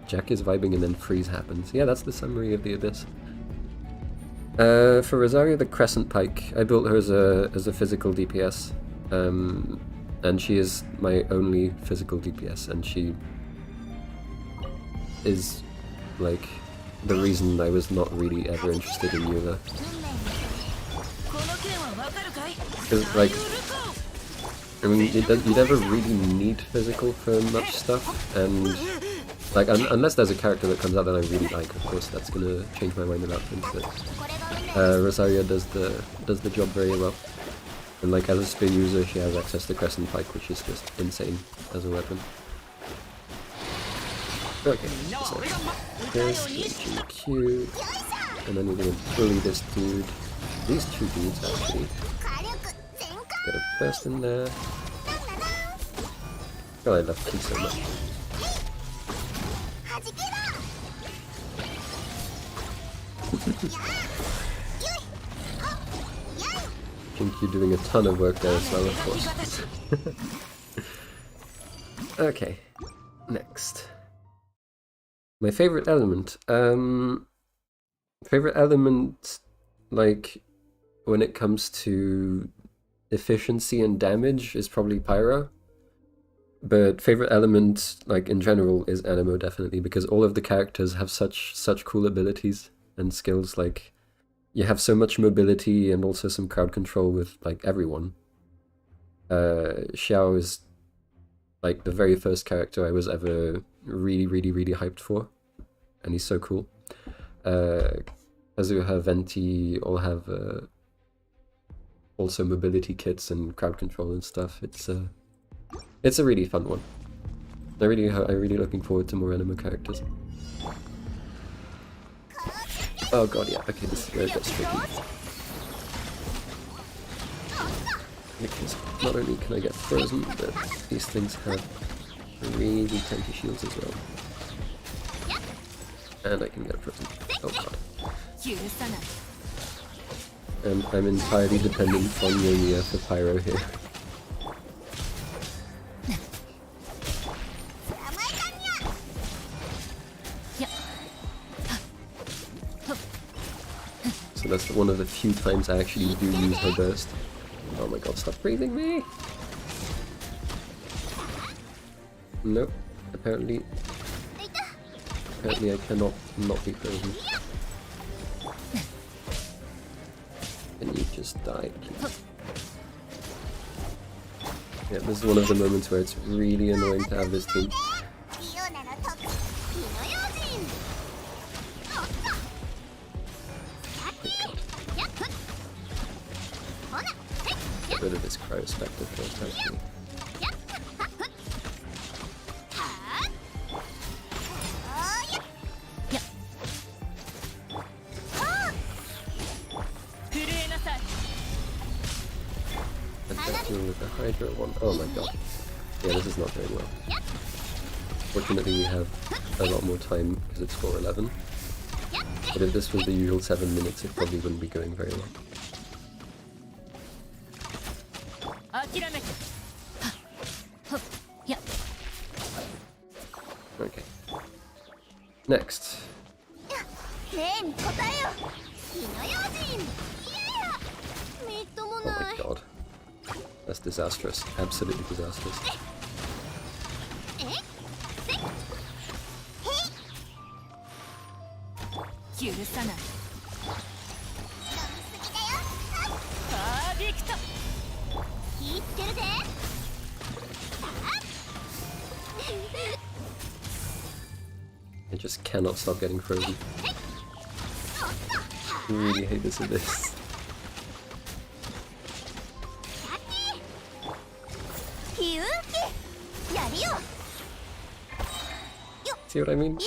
Jack is vibing and then freeze happens. Yeah, that's the summary of the Abyss. For Rosaria, the Crescent Pike, I built her as a physical DPS, and she is my only physical DPS, and she is like the reason I was not really ever interested in Eula. Because like, I mean, you never really need physical for much stuff, and like unless there's a character that comes out that I really like, of course that's gonna change my mind about things. But Rosaria does the job very well, and like as a spear user, she has access to Crescent Pike, which is just insane as a weapon. Okay, so this GQ, and then we're gonna bully this dude. These two dudes actually. Get a burst in there. God, I love Key so much. I think you're doing a ton of work there as well, of course. Okay, next. My favorite element. Favorite element, like, when it comes to efficiency and damage, is probably Pyro. But favorite element, like, in general, is Anemo, definitely, because all of the characters have such cool abilities and skills. Like, you have so much mobility and also some crowd control with, like, everyone. Xiao is, like, the very first character I was ever really hyped for, and he's so cool. Kazuha, Venti all have also mobility kits and crowd control and stuff. It's a really fun one. I'm really looking forward to more Anemo characters. Oh god, yeah, okay, this is where it gets tricky. Because not only can I get frozen, but these things have really tanky shields as well. And I can get frozen. Oh god. And I'm entirely dependent on Yoimiya for Pyro here. So that's one of the few times I actually do use her burst. Oh my god, stop breathing me! Nope, apparently I cannot not be frozen. Can you just die, please? Yeah, this is one of the moments where it's really annoying to have this team. Get rid of this cryo spectre first, actually. With the Hydra one. Oh my god. Yeah, this is not going well. Fortunately, we have a lot more time because it's 4:11. But if this was the usual 7 minutes, it probably wouldn't be going very well. Okay. Next. Oh my god. That's disastrous. Absolutely disastrous. I just cannot stop getting frozen. I really hate this abyss. See what I mean?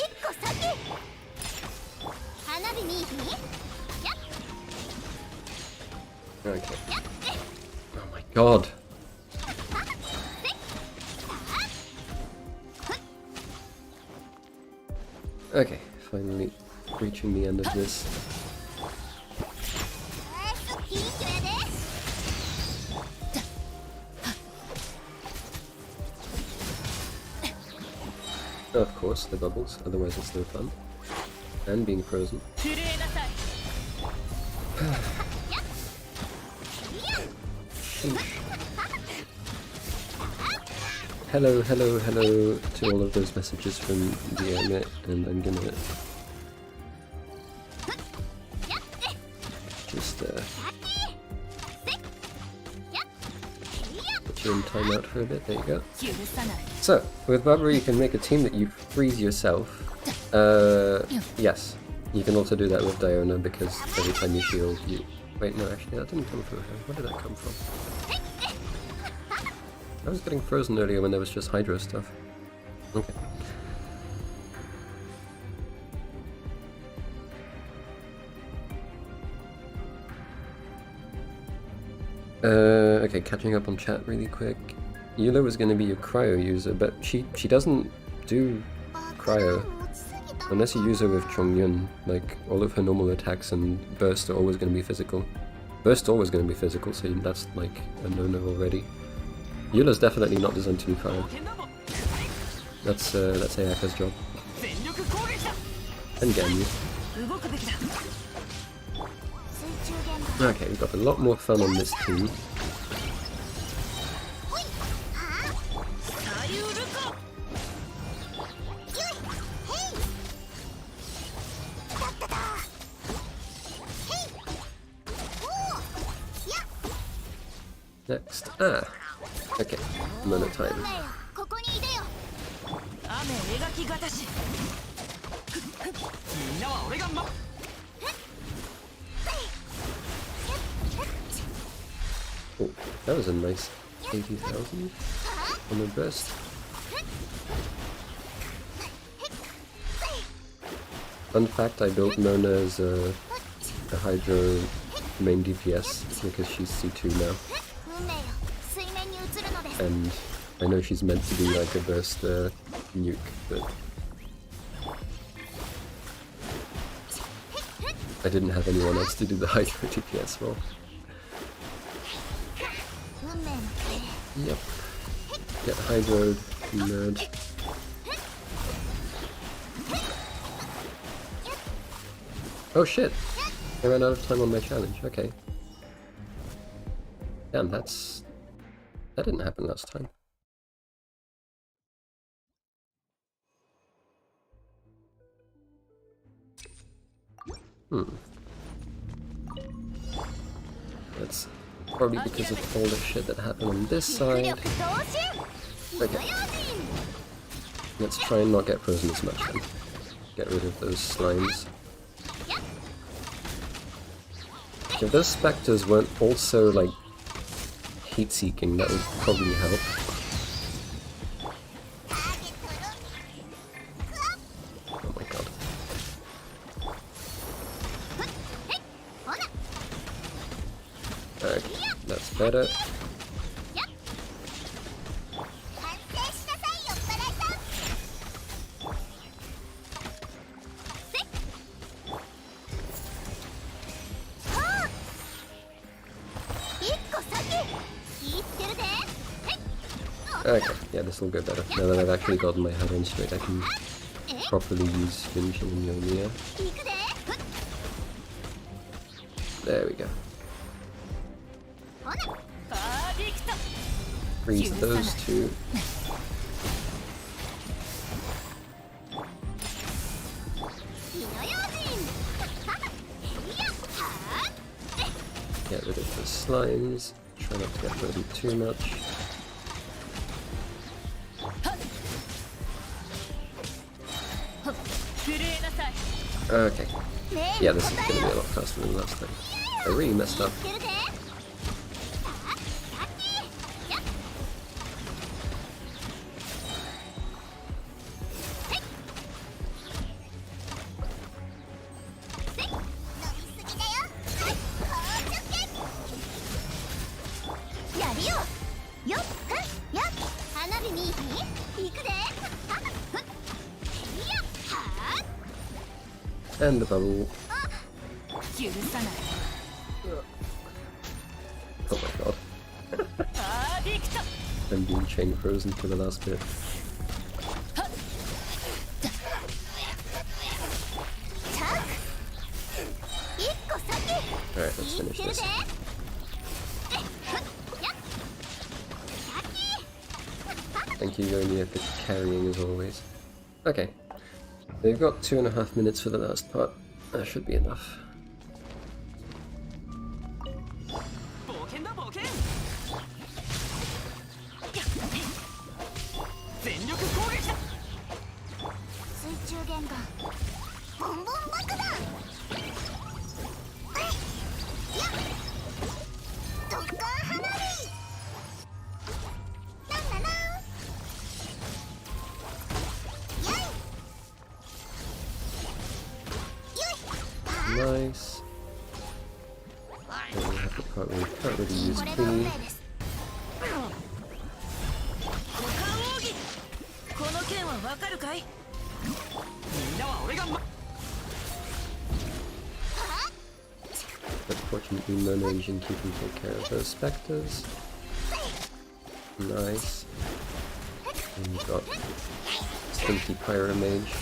Okay. Oh my god. Okay, finally reaching the end of this. Of course, the bubbles, otherwise it's no fun. And being frozen. Hello, hello, hello to all of those messages from DM, and I'm gonna just put you in timeout for a bit. There you go. So, with Barbara you can make a team that you freeze yourself. Yes. You can also do that with Diona because every time you shield you... Wait, no, actually that didn't come through her. Where did that come from? I was getting frozen earlier when there was just Hydra stuff. Okay. Okay, catching up on chat really quick. Eula was going to be a cryo user, but she doesn't do cryo. Unless you use her with Chongyun, like, all of her normal attacks and burst are always going to be physical. Burst always going to be physical, so that's like a no-no already. Eula's definitely not designed to do cryo. That's Ayaka's job. And Ganyu. Okay, we've got a lot more fun on this team. Next. Okay, amount of time. Oh, that was a nice 80,000 on the burst. Fun fact, I built Mona as a Hydro main DPS because she's C2 now. And I know she's meant to be like a burst nuke, but I didn't have anyone else to do the Hydro DPS role. Yep. Get Hydroed, nerd. Oh shit! I ran out of time on my challenge, okay. Damn, that didn't happen last time. That's probably because of all the shit that happened on this side. Okay. Let's try and not get frozen as much then. Get rid of those slimes. If those specters weren't also like heat-seeking, that would probably help. Oh my god. Okay, that's better. Okay, yeah, this will go better. Now that I've actually gotten my head on straight, I can properly use Genshin and Yomiya. There we go. Freeze those two. Get rid of the slimes. Try not to get frozen too much. Okay. Yeah, this is going to be a lot faster than last time. I really messed up. And the bubble. Oh my god. I'm being chain frozen for the last bit. Alright, let's finish this. Thank you, Yomiya, for carrying as always. Okay. They've got 2.5 minutes for the last part. That should be enough. Nice. And we have the part where we can't really use Queenie. But fortunately, Mono and Jinki can take care of those specters. Nice. And we've got Stinky Pyro Mage.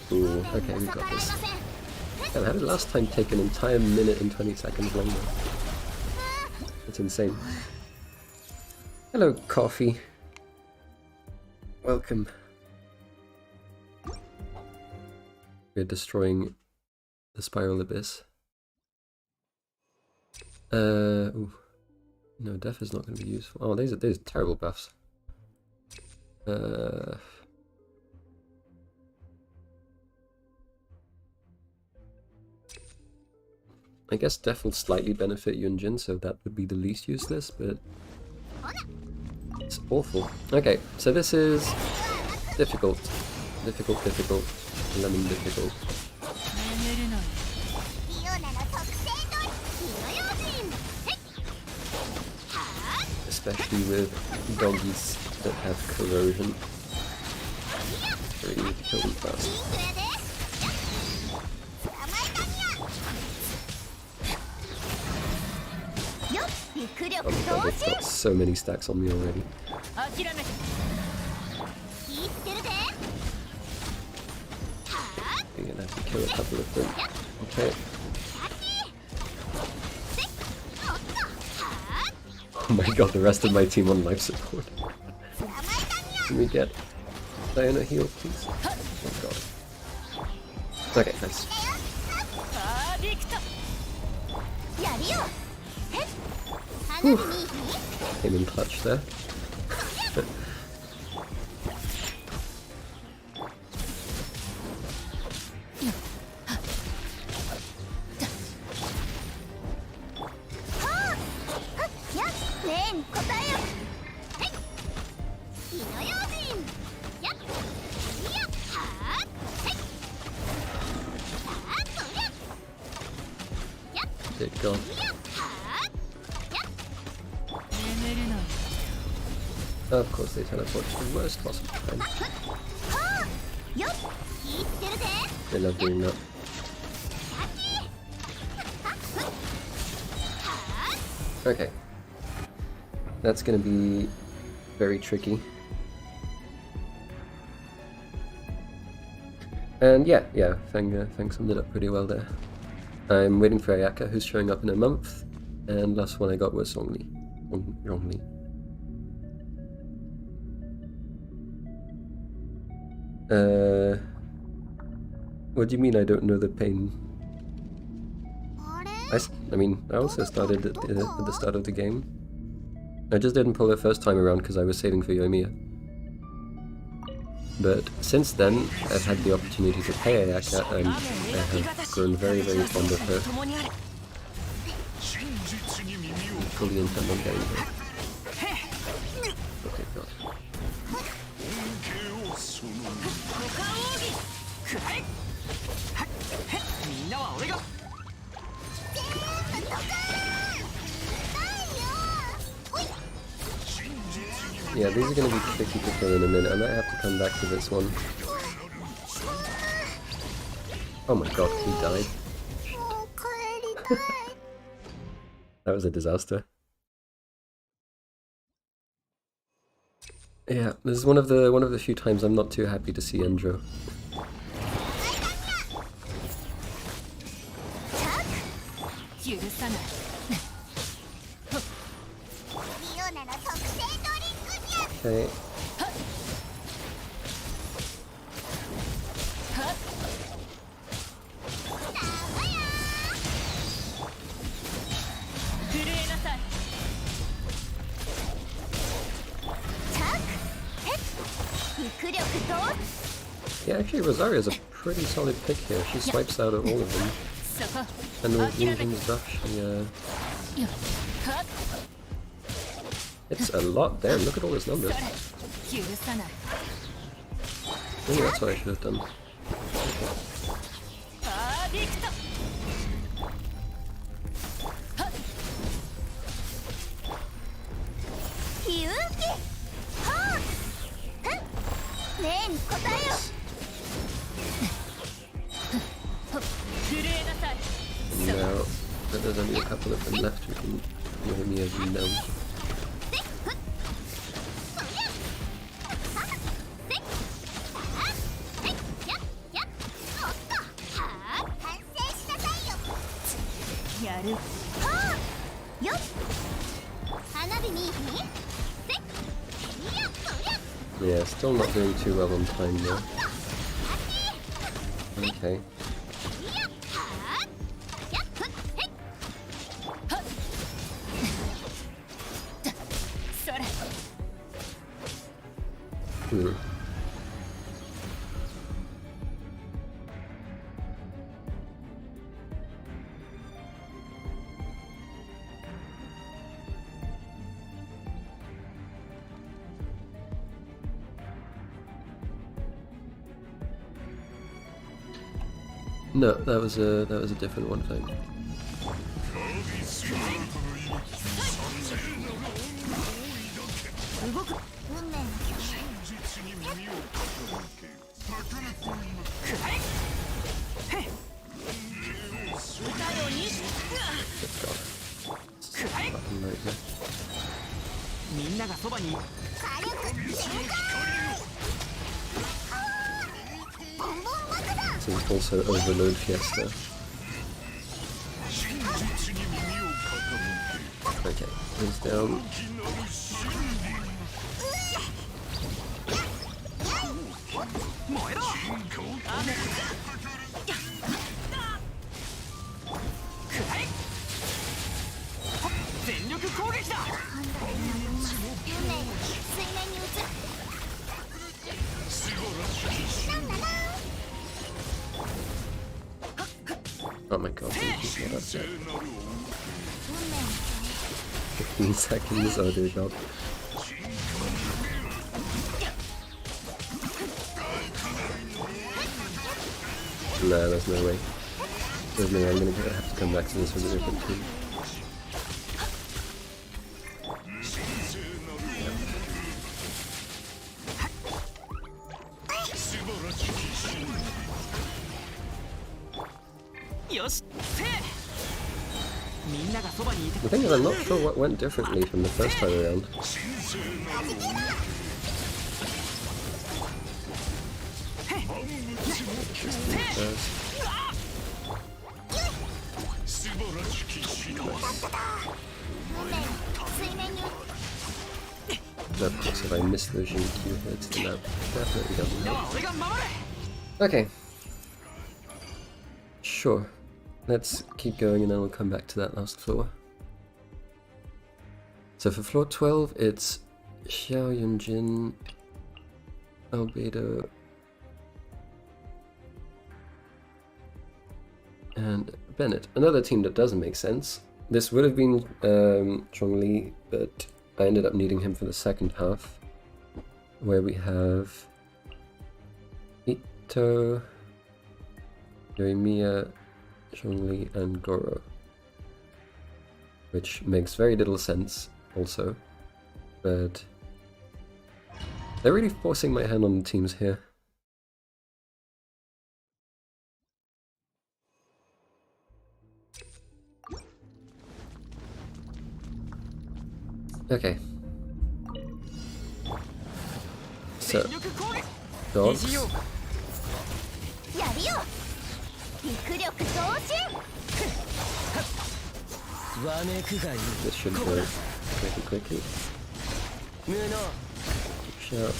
Ooh, okay, we got this. And how did last time take an entire minute and 20 seconds longer? That's insane. Hello, Coffee. Welcome. We're destroying the Spiral Abyss. Ooh. No, Death is not going to be useful. Oh, these are terrible buffs. I guess Death will slightly benefit Yunjin, so that would be the least useless, but it's awful. Okay, so this is difficult. Difficult. Lemon difficult. Especially with doggies that have corrosion. So you need to kill them fast. Oh my god, they've got so many stacks on me already. You're gonna have to kill a couple of them. Okay. Oh my god, the rest of my team on life support. Can we get Diana heal, please? Oh god. Okay, nice. Whew. Came in clutch there. Dear god. Of course they teleport to the worst possible time. They love doing that. Okay. That's gonna be very tricky. And yeah, Fang summed it up pretty well there. I'm waiting for Ayaka, who's showing up in a month, and last one I got was Zhongli. What do you mean I don't know the pain? I mean, I also started at the start of the game. I just didn't pull it first time around because I was saving for Yoimiya. But since then, I've had the opportunity to play Ayaka, and I have grown very, very fond of her. I fully intend on getting her. Okay, God. Yeah, these are going to be tricky to kill in a minute. I might have to come back to this one. Oh my god, he died. That was a disaster. Yeah, this is one of the few times I'm not too happy to see Endro. Okay. Yeah, actually Rosaria's a pretty solid pick here. She swipes out of all of them. And with Yunjin's rush, it's a lot there, look at all those numbers. Maybe that's what I should have done. Now that there's only a couple of them left, we can Yoimiya them down. Yeah, still not doing too well on time though. Okay. No, that was a different one, thank you. Good God. Fucking nightmare. So also Overload Fiesta. Okay, he's down. Oh my god, he's not up yet. 15 seconds, oh dear god. Nah, there's no way. There's no way, I'm gonna have to come back to this with a different team. The thing is, I'm not sure what went differently from the first time around. Of course, if I miss those Q hits, then that definitely doesn't help. Okay. Sure. Let's keep going and then we'll come back to that last floor. So for floor 12, it's Xiao Yunjin, Albedo, and Bennett. Another team that doesn't make sense. This would have been Zhongli, but I ended up needing him for the second half, where we have Ito, Yoimiya, Zhongli, and Goro, which makes very little sense also, but they're really forcing my hand on the teams here. Okay. So, dogs. This should go pretty quickly. Shout.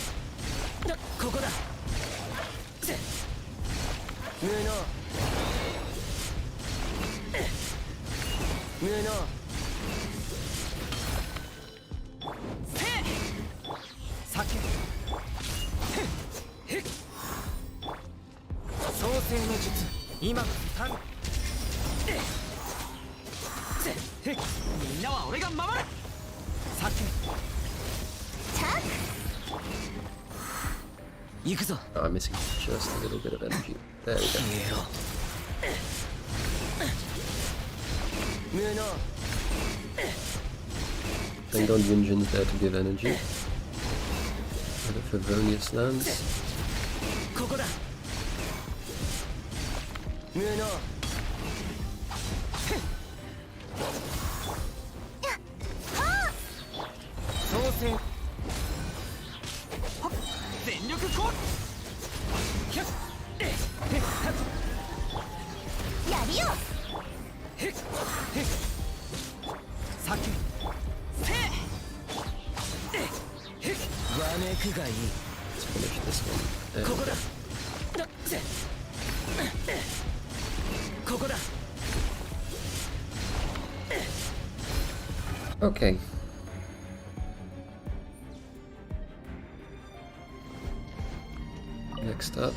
Oh, I'm missing just a little bit of energy. There we go. Thank God Yunjin's there to give energy. And if Favonius lands. Let's finish this one. There we go. Okay. Next up,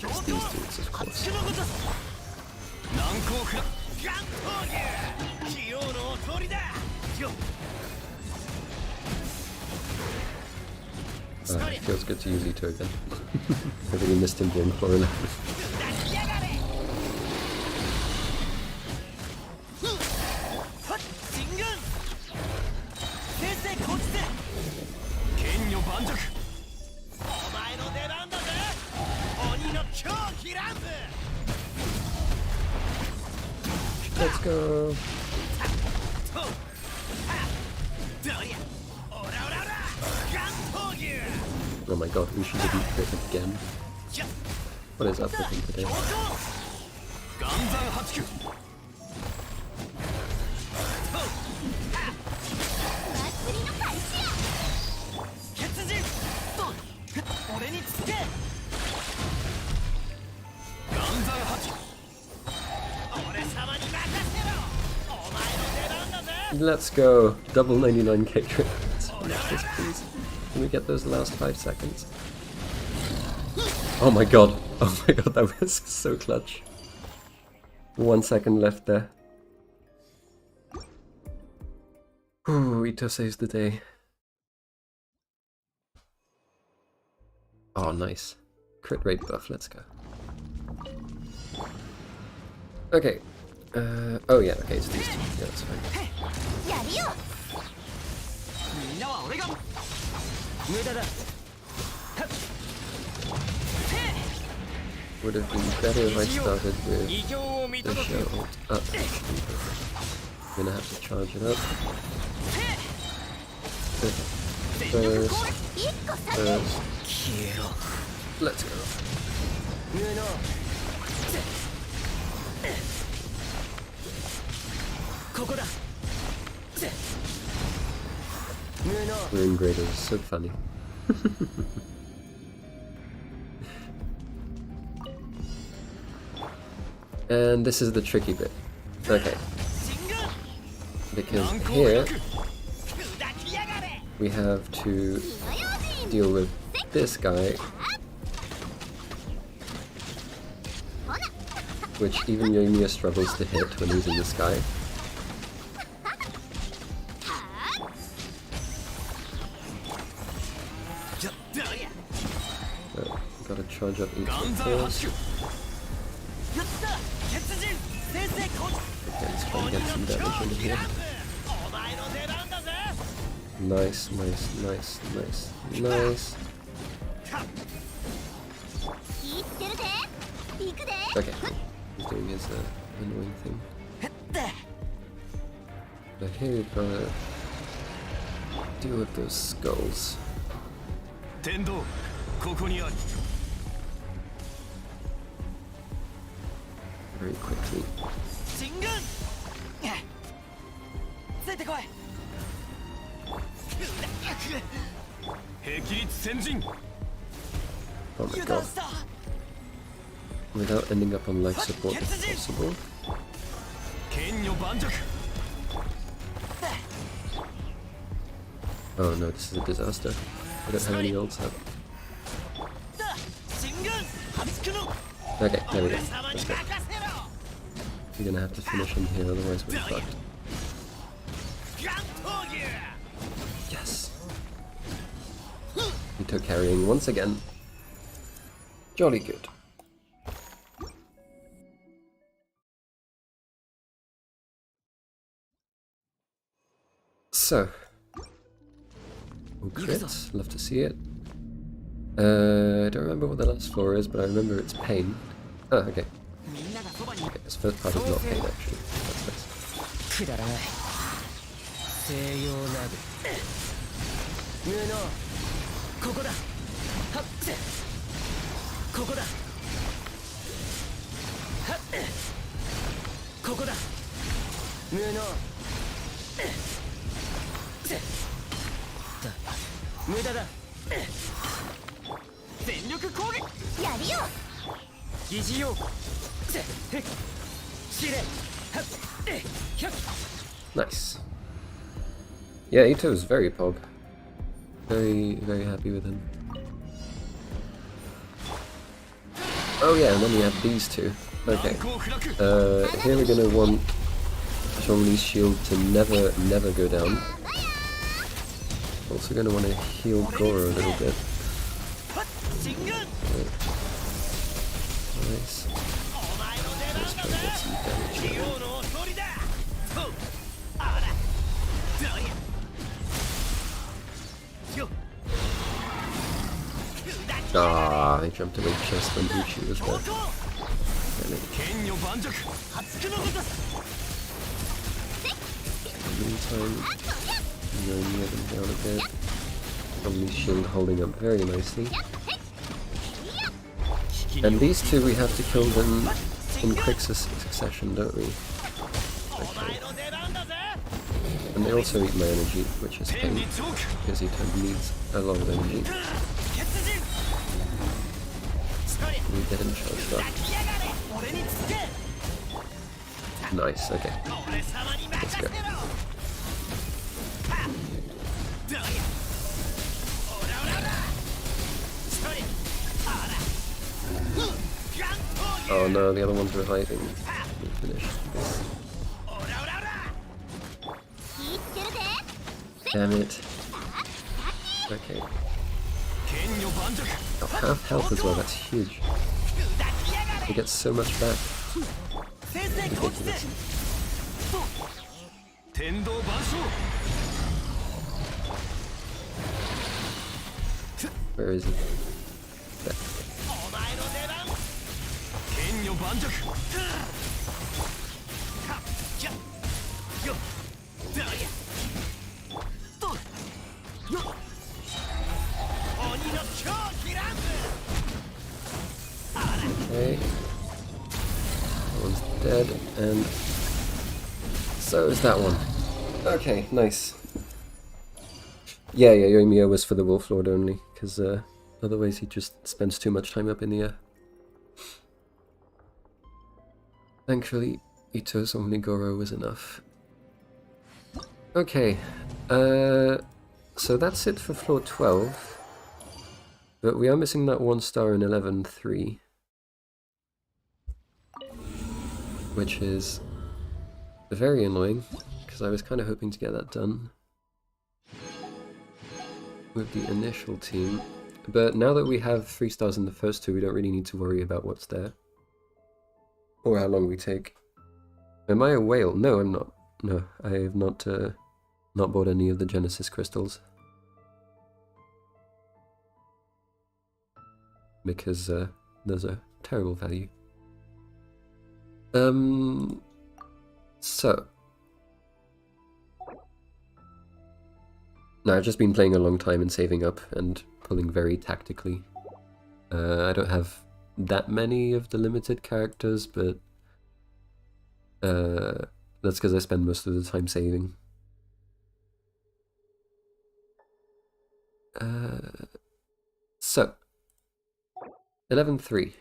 it's these dudes, of course. It feels good to use Ito again. I really missed him during floor 11. Let's go. Oh my god, we should didn't crit again. What is up with him today? Let's go! Double 99k crit. Yes, please. Can we get those last 5 seconds? Oh my god! Oh my god, that was so clutch. 1 second left there. Ooh, Ito saves the day. Oh, nice. Crit rate buff, let's go. Okay. Oh yeah, okay, it's these two. Yeah, that's fine. Would have been better if I started with the shield up. I'm gonna have to charge it up. Okay. First. Let's go. Rune Grader is so funny. And this is the tricky bit. Okay. Because here we have to deal with this guy, which even Yoimiya struggles to hit when he's in the sky. So, gotta charge up each of those. Okay, let's try and get some damage in here. Nice, nice, nice, nice, nice. Okay, he's doing his annoying thing. But here we've gotta deal with those skulls. Very quickly. Oh my god. Without ending up on life support if possible. Oh no, this is a disaster. I don't have any ults up. Okay, there we go. Let's go. We're gonna have to finish him here, otherwise we're fucked. Yes! Ito carrying once again. Jolly good. So. Oh, crit. Love to see it. I don't remember what the last floor is, but I remember it's pain. Oh, okay. Okay, this first part is not pain, actually. That's nice. Nice. Yeah, Ito is very pog. Very, very happy with him. Oh yeah, and then we have these two. Okay. Here we're gonna want Zhongli's shield to never go down. Also gonna want to heal Goro a little bit. Nice. Let's try and get some damage here. Ah, I jumped away just when Buchi was there. meantime, Yoimiya them down a bit. Omni's shield holding up very nicely. And these two, we have to kill them in quick succession, don't we? Okay. And they also eat my energy, which is pain, because he needs a lot of energy. We get him charged up. Nice, okay. Let's go. Oh no, the other one's reviving. We finished this. Damn it. Okay. Oh, half health as well, that's huge. He gets so much back. Ridiculous. Where is he? There. Okay. That one's dead, and so is that one. Okay, nice. Yeah, Yoimiya was for the Wolf Lord only, because otherwise he just spends too much time up in the air. Thankfully, Ito's Omnigoro was enough. Okay, so that's it for floor 12. But we are missing that 1 star in 11.3. Which is very annoying, because I was kind of hoping to get that done with the initial team. But now that we have 3 stars in the first two, we don't really need to worry about what's there. Or how long we take. Am I a whale? No, I'm not. No, I have not bought any of the Genesis crystals. Because those are terrible value. So. No, I've just been playing a long time and saving up and pulling very tactically. I don't have that many of the limited characters, but that's because I spend most of the time saving. So, 11.3.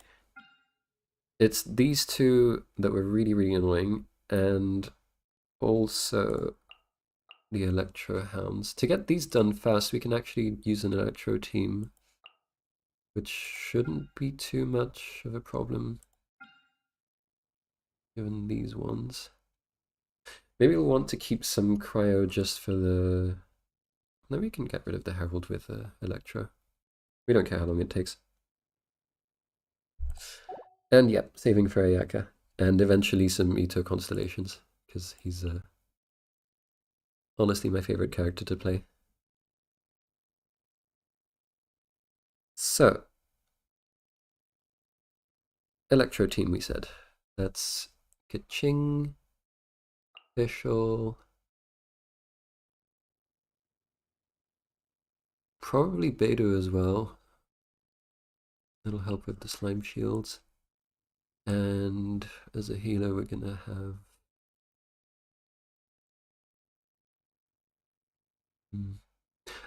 It's these two that were really, really annoying, and also the Electro Hounds. To get these done fast, we can actually use an Electro team, which shouldn't be too much of a problem, given these ones. Maybe we'll want to keep some Cryo just for the... Then we can get rid of the Herald with Electro. We don't care how long it takes. And yeah, saving for Ayaka. And eventually some Ito Constellations, because he's honestly my favorite character to play. So, Electro team we said. That's Kaching, Official, probably Beidou as well. That'll help with the slime shields. And as a healer, we're gonna have...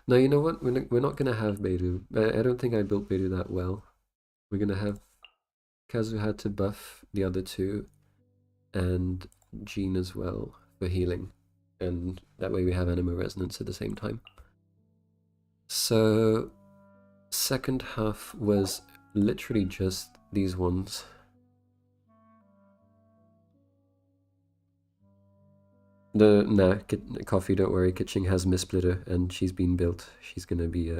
No, you know what? We're not gonna have Beidou. I don't think I built Beidou that well. We're gonna have Kazuha to buff the other two, and Jean as well for healing. And that way we have Anima Resonance at the same time. So, second half was literally just these ones. Nah, Coffee, don't worry. Kitching has Miss Splitter, and she's been built. She's gonna be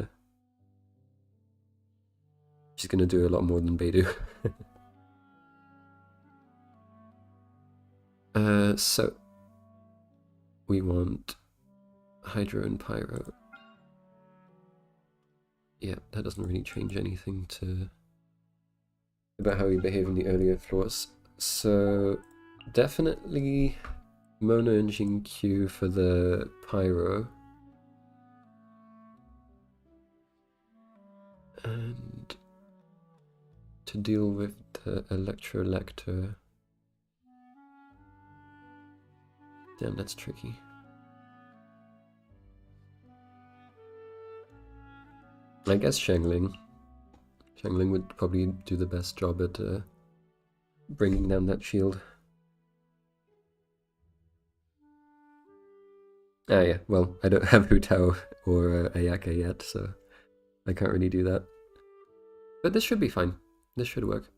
she's gonna do a lot more than Beidou. So we want Hydro and Pyro. Yeah, that doesn't really change anything about how we behave in the earlier floors. So definitely Mono Engine Q for the Pyro. And to deal with the Electrolector. Damn, that's tricky. I guess Xiangling. Xiangling would probably do the best job at bringing down that shield. Ah yeah, well, I don't have Hu Tao or Ayaka yet, so I can't really do that. But this should be fine. This should work.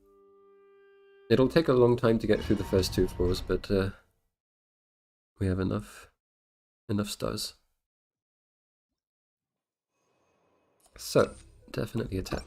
It'll take a long time to get through the first 2 floors, but we have enough stars. So, definitely attack.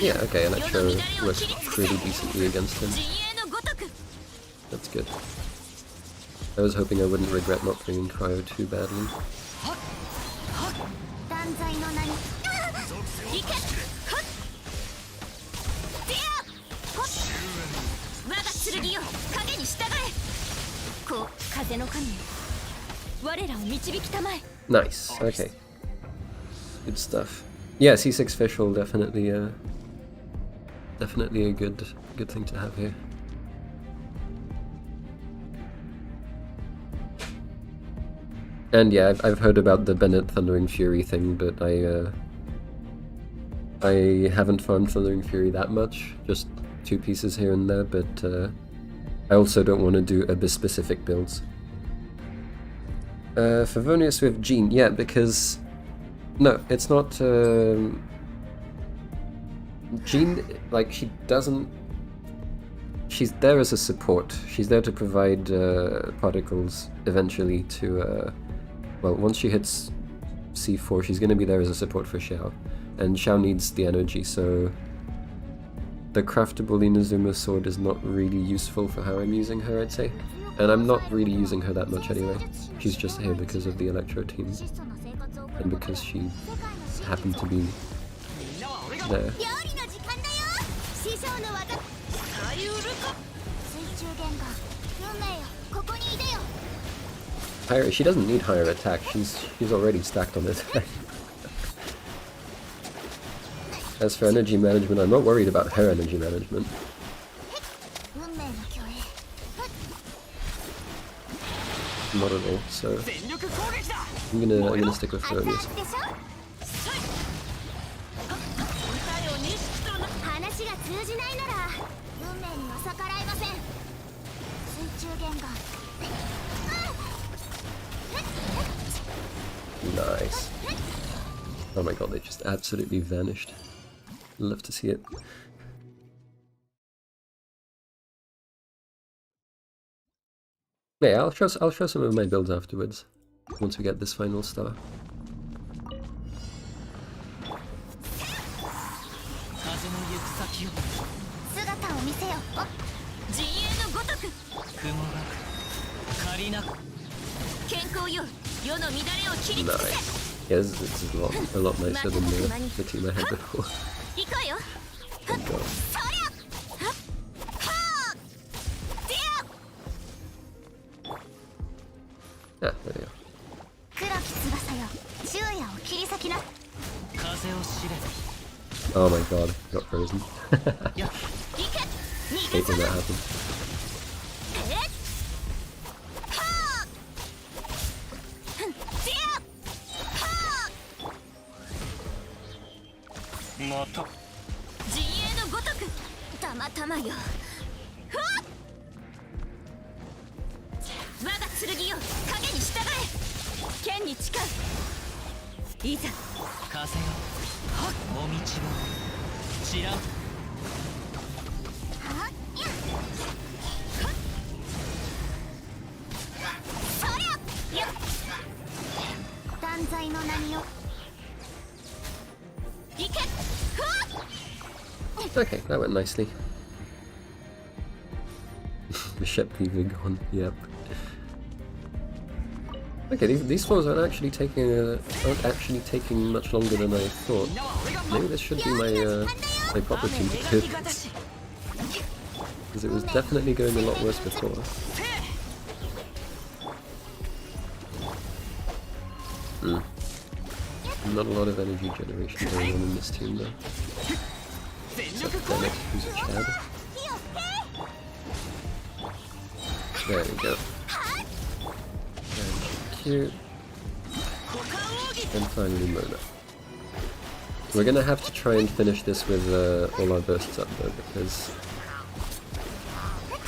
Yeah, okay, Electro works pretty decently against him. That's good. I was hoping I wouldn't regret not bringing Cryo too badly. Nice, okay. Good stuff. Yeah, C6 Fischl definitely definitely a good thing to have here. And yeah, I've heard about the Bennett Thundering Fury thing, but I haven't farmed Thundering Fury that much, just 2 pieces here and there, but I also don't want to do Abyss-specific builds. Favonius with Jean, yeah, because... No, it's not... Jean, like, she doesn't... She's there as a support. She's there to provide particles eventually to... well, once she hits C4, she's going to be there as a support for Xiao. And Xiao needs the energy, so... The craftable Inazuma sword is not really useful for how I'm using her, I'd say. And I'm not really using her that much anyway. She's just here because of the Electro team. And because she happened to be there. Higher, she doesn't need higher attack, she's already stacked on attack. As for energy management, I'm not worried about her energy management. Not at all, so I'm gonna stick with Favonius. Nice. Oh my god, they just absolutely vanished. Love to see it. Yeah, I'll show some of my builds afterwards, once we get this final star. Nice. Yeah, this is a lot nicer than the team I had before. Thank God. Ah, there we go. Oh my god, I got frozen. Hate when that happens. Okay, that went nicely. The ship leaving on, yep. Okay, these floors aren't actually taking much longer than I thought. Maybe this should be my proper team to do this. Because it was definitely going a lot worse before. Not a lot of energy generation going on in this team though. Except Bennett, who's a Chad. There we go. And Q. And finally Mona. We're gonna have to try and finish this with all our bursts up though, because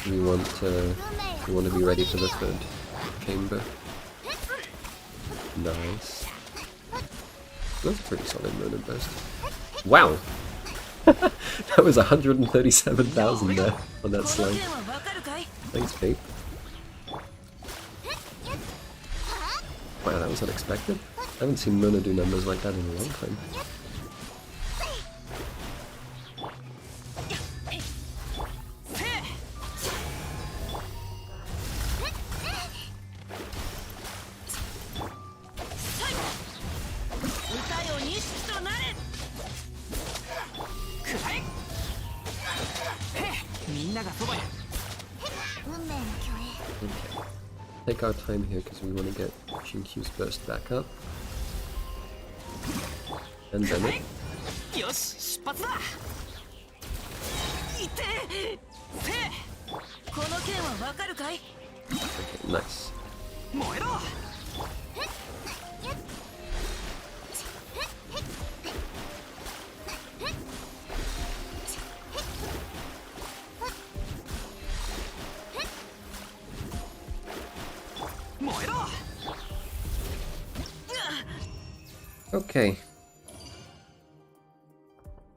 we want to be ready for the third chamber. Nice. That's a pretty solid Mona burst. Wow! That was 137,000 there on that slide. Thanks, babe. Wow, that was unexpected. I haven't seen Mona do numbers like that in a long time. Okay. Take our time here because we want to get Shinkyu's burst back up. And then it. Okay, nice. Okay.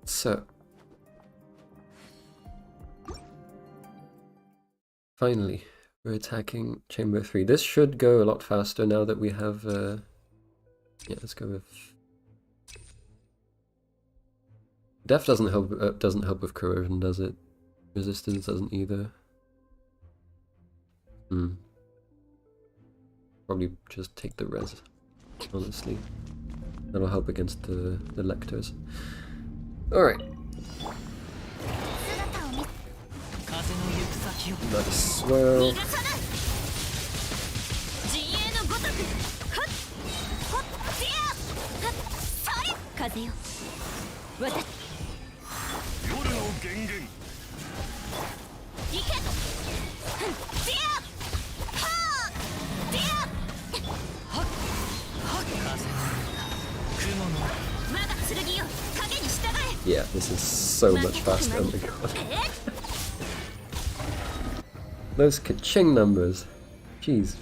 So. Finally, we're attacking Chamber 3. This should go a lot faster now that we have, yeah, let's go with... Def doesn't help with corrosion, does it? Resistance doesn't either. Probably just take the res, honestly. That'll help against the lectors. Alright. Nice swirl. Yeah, this is so much faster, oh my god. Those ka-ching numbers. Jeez.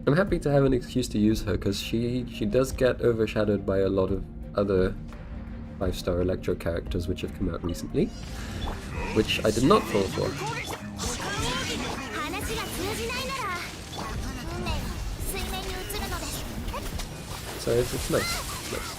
I'm happy to have an excuse to use her, because she does get overshadowed by a lot of other 5-star Electro characters which have come out recently, which I did not fall for. So it's nice. Nice.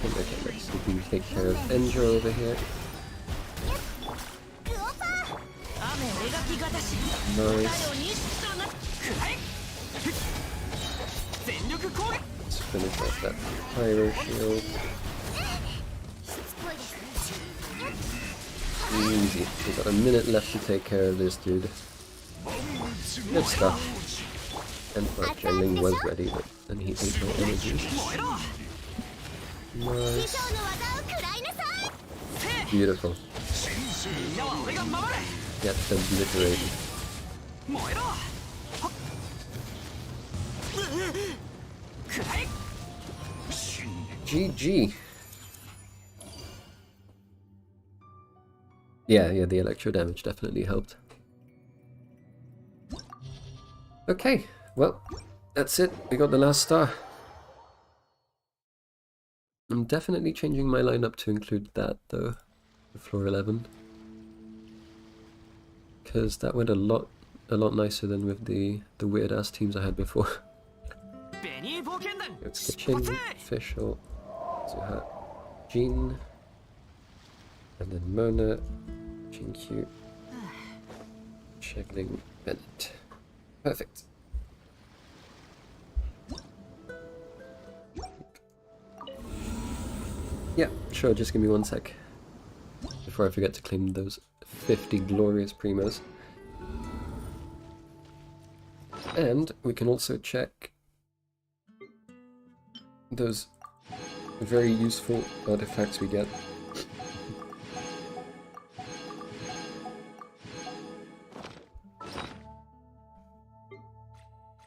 Okay, let's see if we can take care of Enjo over here. Nice. Let's finish off that Pyro Shield. Easy. We've got a minute left to take care of this dude. Good stuff. And our Jailing was ready, but then he ate my energy. Nice. Beautiful. Get obliterated. GG. Yeah, the electro damage definitely helped. Okay, well, that's it. We got the last star. I'm definitely changing my lineup to include that, though, for floor 11. Because that went a lot nicer than with the weird-ass teams I had before. It's Kitchen, Official, Zuhat, Jean, and then Mona, Jinkyu, Shegling, Bennett. Perfect. Yeah, sure, just give me 1 sec. Before I forget to claim those 50 glorious primos. And we can also check those very useful artifacts we get.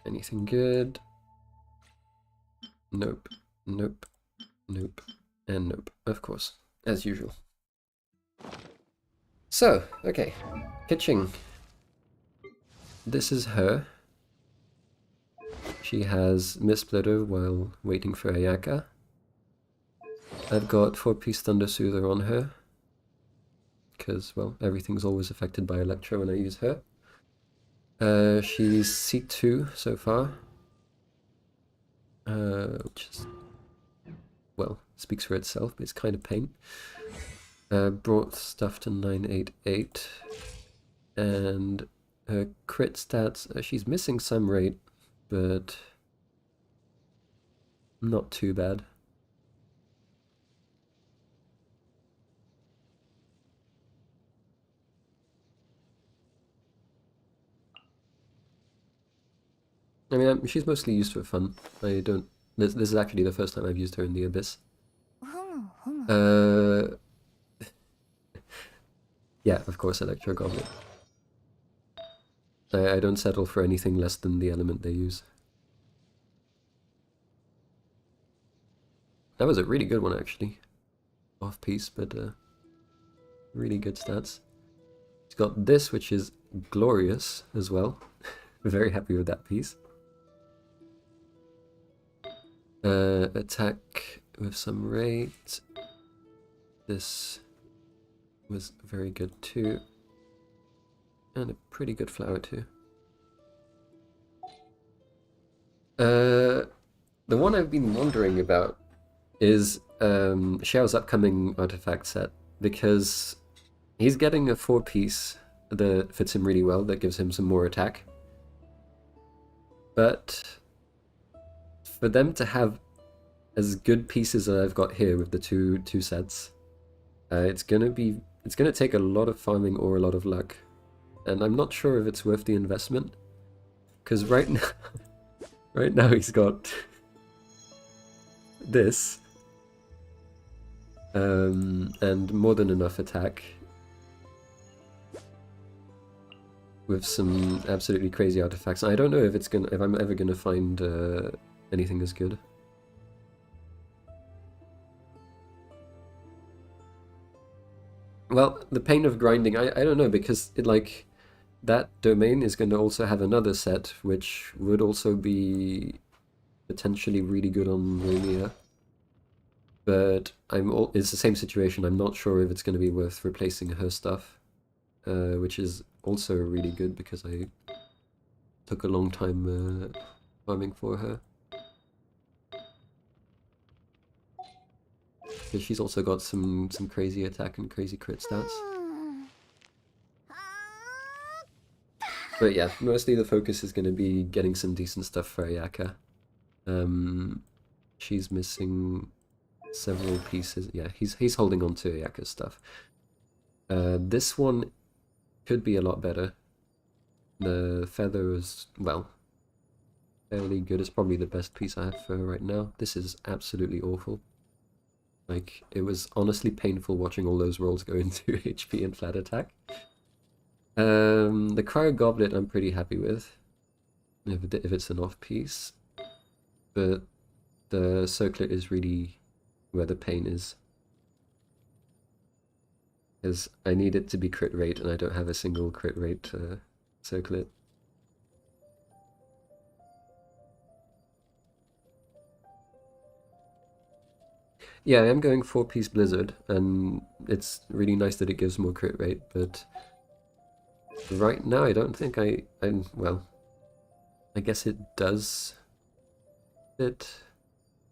Anything good? Nope, nope, nope, and nope, of course, as usual. So, okay, Kitching. This is her. She has Mist-Splitter while waiting for Ayaka. I've got 4-piece Thunder Soother on her. Because, well, everything's always affected by Electro when I use her. She's C2 so far. Which is, well, speaks for itself, but it's kind of pain. Brought stuff to 988. And her crit stats, she's missing some rate, but not too bad. I mean, she's mostly used for fun. I don't... This is actually the first time I've used her in the Abyss. Yeah, of course, Electro Goblet. I don't settle for anything less than the element they use. That was a really good one, actually. Off-piece, but really good stats. He's got this, which is glorious as well. Very happy with that piece. Attack with some rate. This was very good too. And a pretty good flower too. The one I've been wondering about is Xiao's upcoming artifact set, because he's getting a 4-piece that fits him really well, that gives him some more attack. But for them to have as good pieces as I've got here with the two sets, it's gonna take a lot of farming or a lot of luck, and I'm not sure if it's worth the investment. Because right now he's got this, and more than enough attack, with some absolutely crazy artifacts. I don't know if I'm ever gonna find anything as good. Well, the pain of grinding, I don't know, because that domain is going to also have another set, which would also be potentially really good on Lumia. But it's the same situation. I'm not sure if it's going to be worth replacing her stuff, which is also really good because I took a long time farming for her. Because she's also got some crazy attack and crazy crit stats. But yeah, mostly the focus is going to be getting some decent stuff for Ayaka. She's missing several pieces. Yeah, he's holding on to Ayaka's stuff. This one could be a lot better. The feather is, well, fairly good. It's probably the best piece I have for her right now. This is absolutely awful. Like, it was honestly painful watching all those rolls go into HP and flat attack. The Cryo Goblet I'm pretty happy with, if it's an off-piece, but the Circlet is really where the pain is. Because I need it to be crit rate, and I don't have a single crit rate Circlet. Yeah, I am going 4-piece Blizzard, and it's really nice that it gives more crit rate, but right now I don't think well, I guess it does fit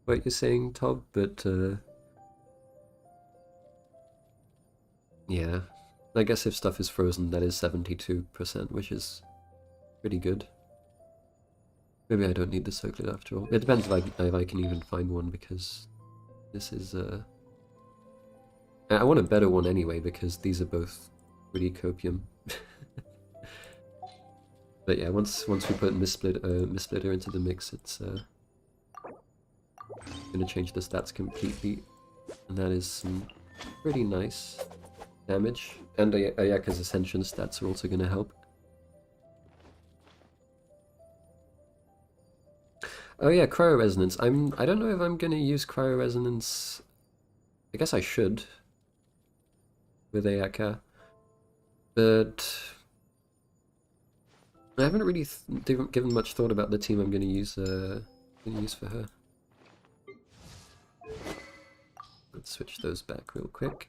what you're saying, Tob, but yeah, I guess if stuff is frozen, that is 72%, which is pretty good. Maybe I don't need the Circlet after all. It depends if I can even find one, because this is I want a better one anyway, because these are both pretty copium. But yeah, once we put Mistsplitter into the mix, it's gonna change the stats completely, and that is some pretty nice damage. And Ayaka's Ascension stats are also gonna help. Oh yeah, Cryo Resonance. I don't know if I'm gonna use Cryo Resonance. I guess I should with Ayaka, but I haven't really given much thought about the team I'm gonna use for her. Let's switch those back real quick.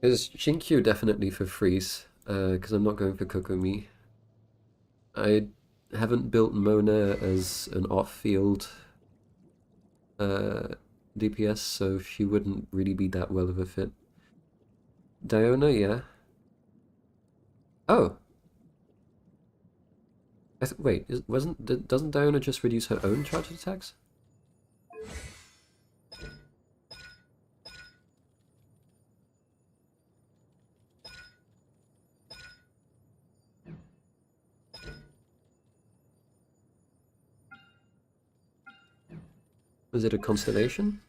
Because Shinkyu definitely for freeze, because I'm not going for Kokomi. I haven't built Mona as an off-field DPS, so she wouldn't really be that well of a fit. Diona, yeah. Oh! Wait, doesn't Diona just reduce her own charged attacks? Was it a constellation?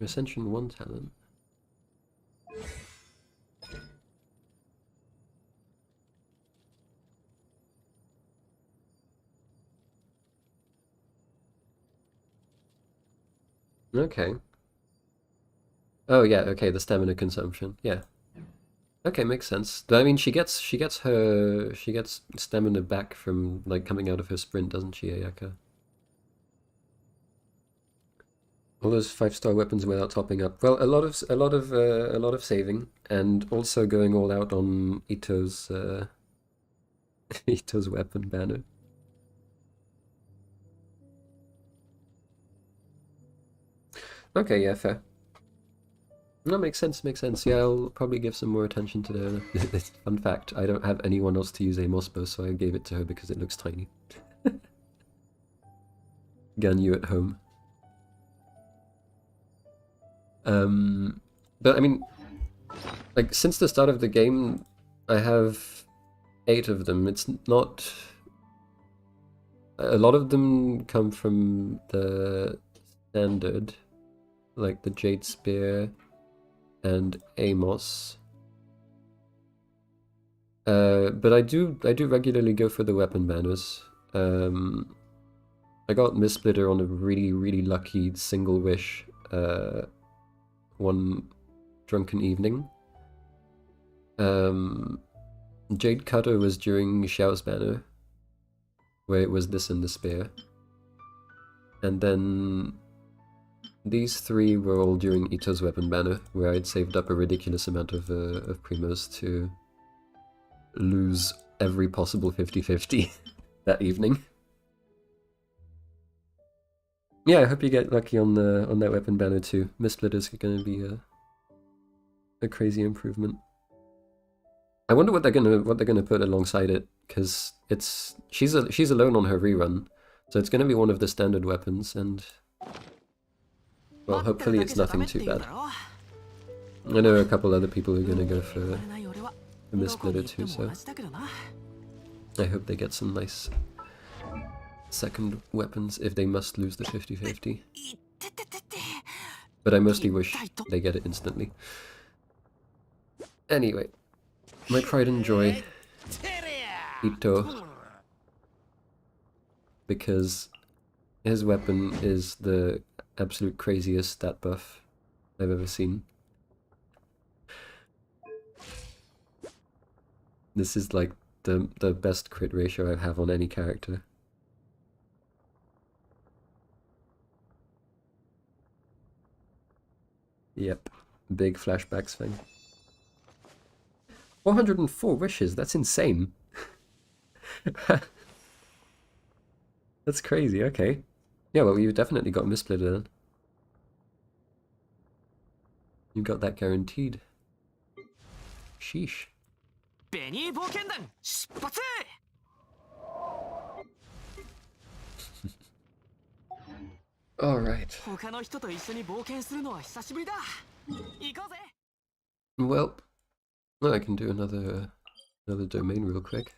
Ascension 1 talent. Okay. Oh yeah, okay, the stamina consumption. Yeah. Okay, makes sense. I mean, she gets stamina back from like coming out of her sprint, doesn't she, Ayaka? All those 5-star weapons without topping up. Well, a lot of saving, and also going all out on Ito's Ito's weapon banner. Okay, yeah, fair. No, makes sense, makes sense. Yeah, I'll probably give some more attention to the... Fun fact, I don't have anyone else to use a moss bow, so I gave it to her because it looks tiny. Ganyu at home. But I mean, like, since the start of the game, I have 8 of them. It's not... A lot of them come from the standard, like the Jade Spear and Amos. But I do regularly go for the weapon banners. I got Mistsplitter on a really lucky single wish one drunken evening. Jade Cutter was during Xiao's banner, where it was this and the spear. And then these 3 were all during Ito's weapon banner, where I'd saved up a ridiculous amount of primos to lose every possible 50-50 that evening. Yeah, I hope you get lucky on that weapon banner too. Mistsplitter's gonna be a crazy improvement. I wonder what they're gonna put alongside it, because she's alone on her rerun, so it's gonna be one of the standard weapons, and well, hopefully it's nothing too bad. I know a couple other people are gonna go for Mistsplitter too, so I hope they get some second weapons if they must lose the 50-50. But I mostly wish they get it instantly. Anyway, my pride and joy, Ito, because his weapon is the absolute craziest stat buff I've ever seen. This is like the best crit ratio I have on any character. Yep, big flashbacks thing. 404 wishes, that's insane. That's crazy, okay. Yeah, well, you've definitely got Missplitter then. You got that guaranteed. Sheesh. Alright. Well, I can do another domain real quick.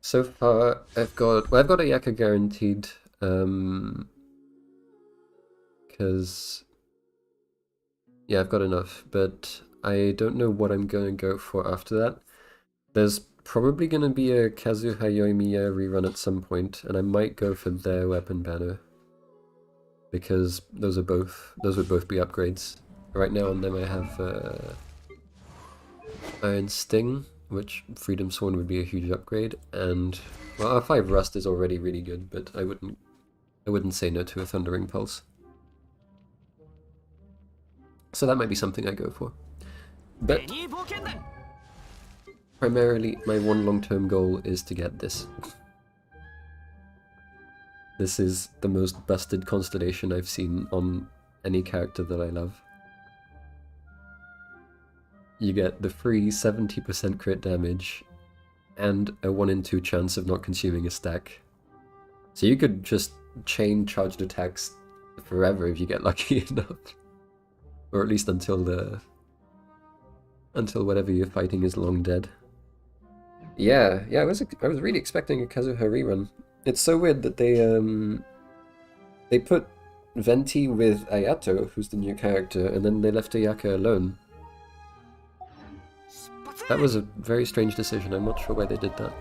So far, I've got Ayaka guaranteed, because yeah, I've got enough, but I don't know what I'm going to go for after that. There's probably going to be a Kazuha Yoimiya rerun at some point, and I might go for their weapon banner, because those would both be upgrades. Right now on them I have Iron Sting, which Freedom Sworn would be a huge upgrade, and well, R5 Rust is already really good, but I wouldn't say no to a Thundering Pulse. So that might be something I go for. But primarily, my one long-term goal is to get this. This is the most busted constellation I've seen on any character that I love. You get the free 70% crit damage and a 1 in 2 chance of not consuming a stack. So you could just chain charged attacks forever if you get lucky enough. Or at least until whatever you're fighting is long dead. Yeah, I was really expecting a Kazuha rerun. It's so weird that they put Venti with Ayato, who's the new character, and then they left Ayaka alone. That was a very strange decision. I'm not sure why they did that.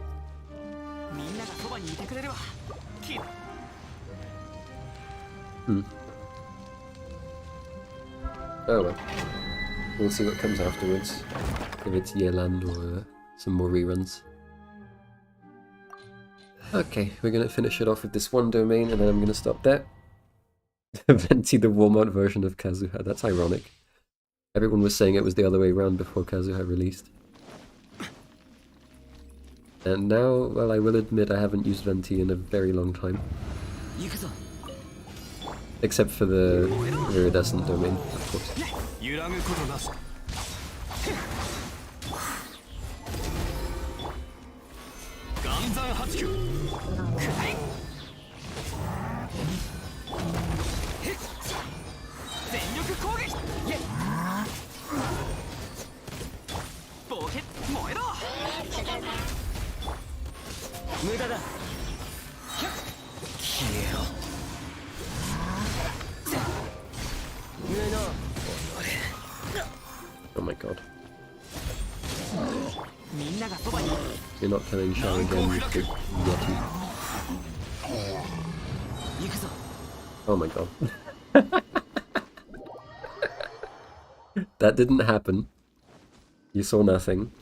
Oh well. We'll see what comes afterwards. If it's Yeland or some more reruns. Okay, we're gonna finish it off with this one domain and then I'm gonna stop there. Venti, the Walmart version of Kazuha. That's ironic. Everyone was saying it was the other way around before Kazuha released. And now, well, I will admit I haven't used Venti in a very long time. Except for the iridescent domain, of course. Oh my god. You're not killing Shao again, you big yeti. Oh my god. That didn't happen. You saw nothing.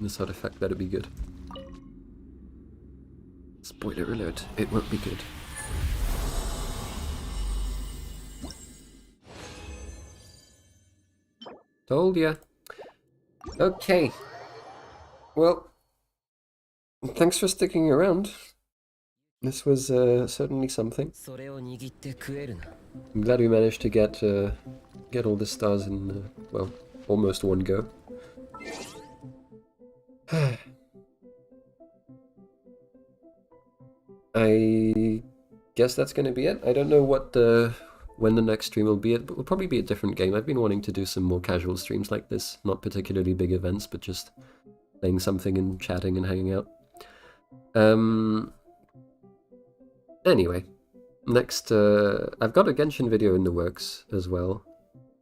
This artifact better be good. Spoiler alert, it won't be good. Told ya. Okay. Well, thanks for sticking around. This was certainly something. I'm glad we managed to get all the stars in, well, almost one go. I guess that's going to be it. I don't know when the next stream will be. It will probably be a different game. I've been wanting to do some more casual streams like this, not particularly big events, but just playing something and chatting and hanging out. Anyway, next, I've got a Genshin video in the works as well,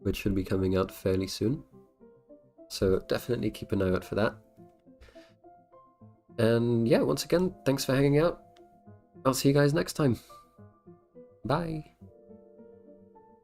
which should be coming out fairly soon. So definitely keep an eye out for that. And yeah, once again, thanks for hanging out. I'll see you guys next time. Bye.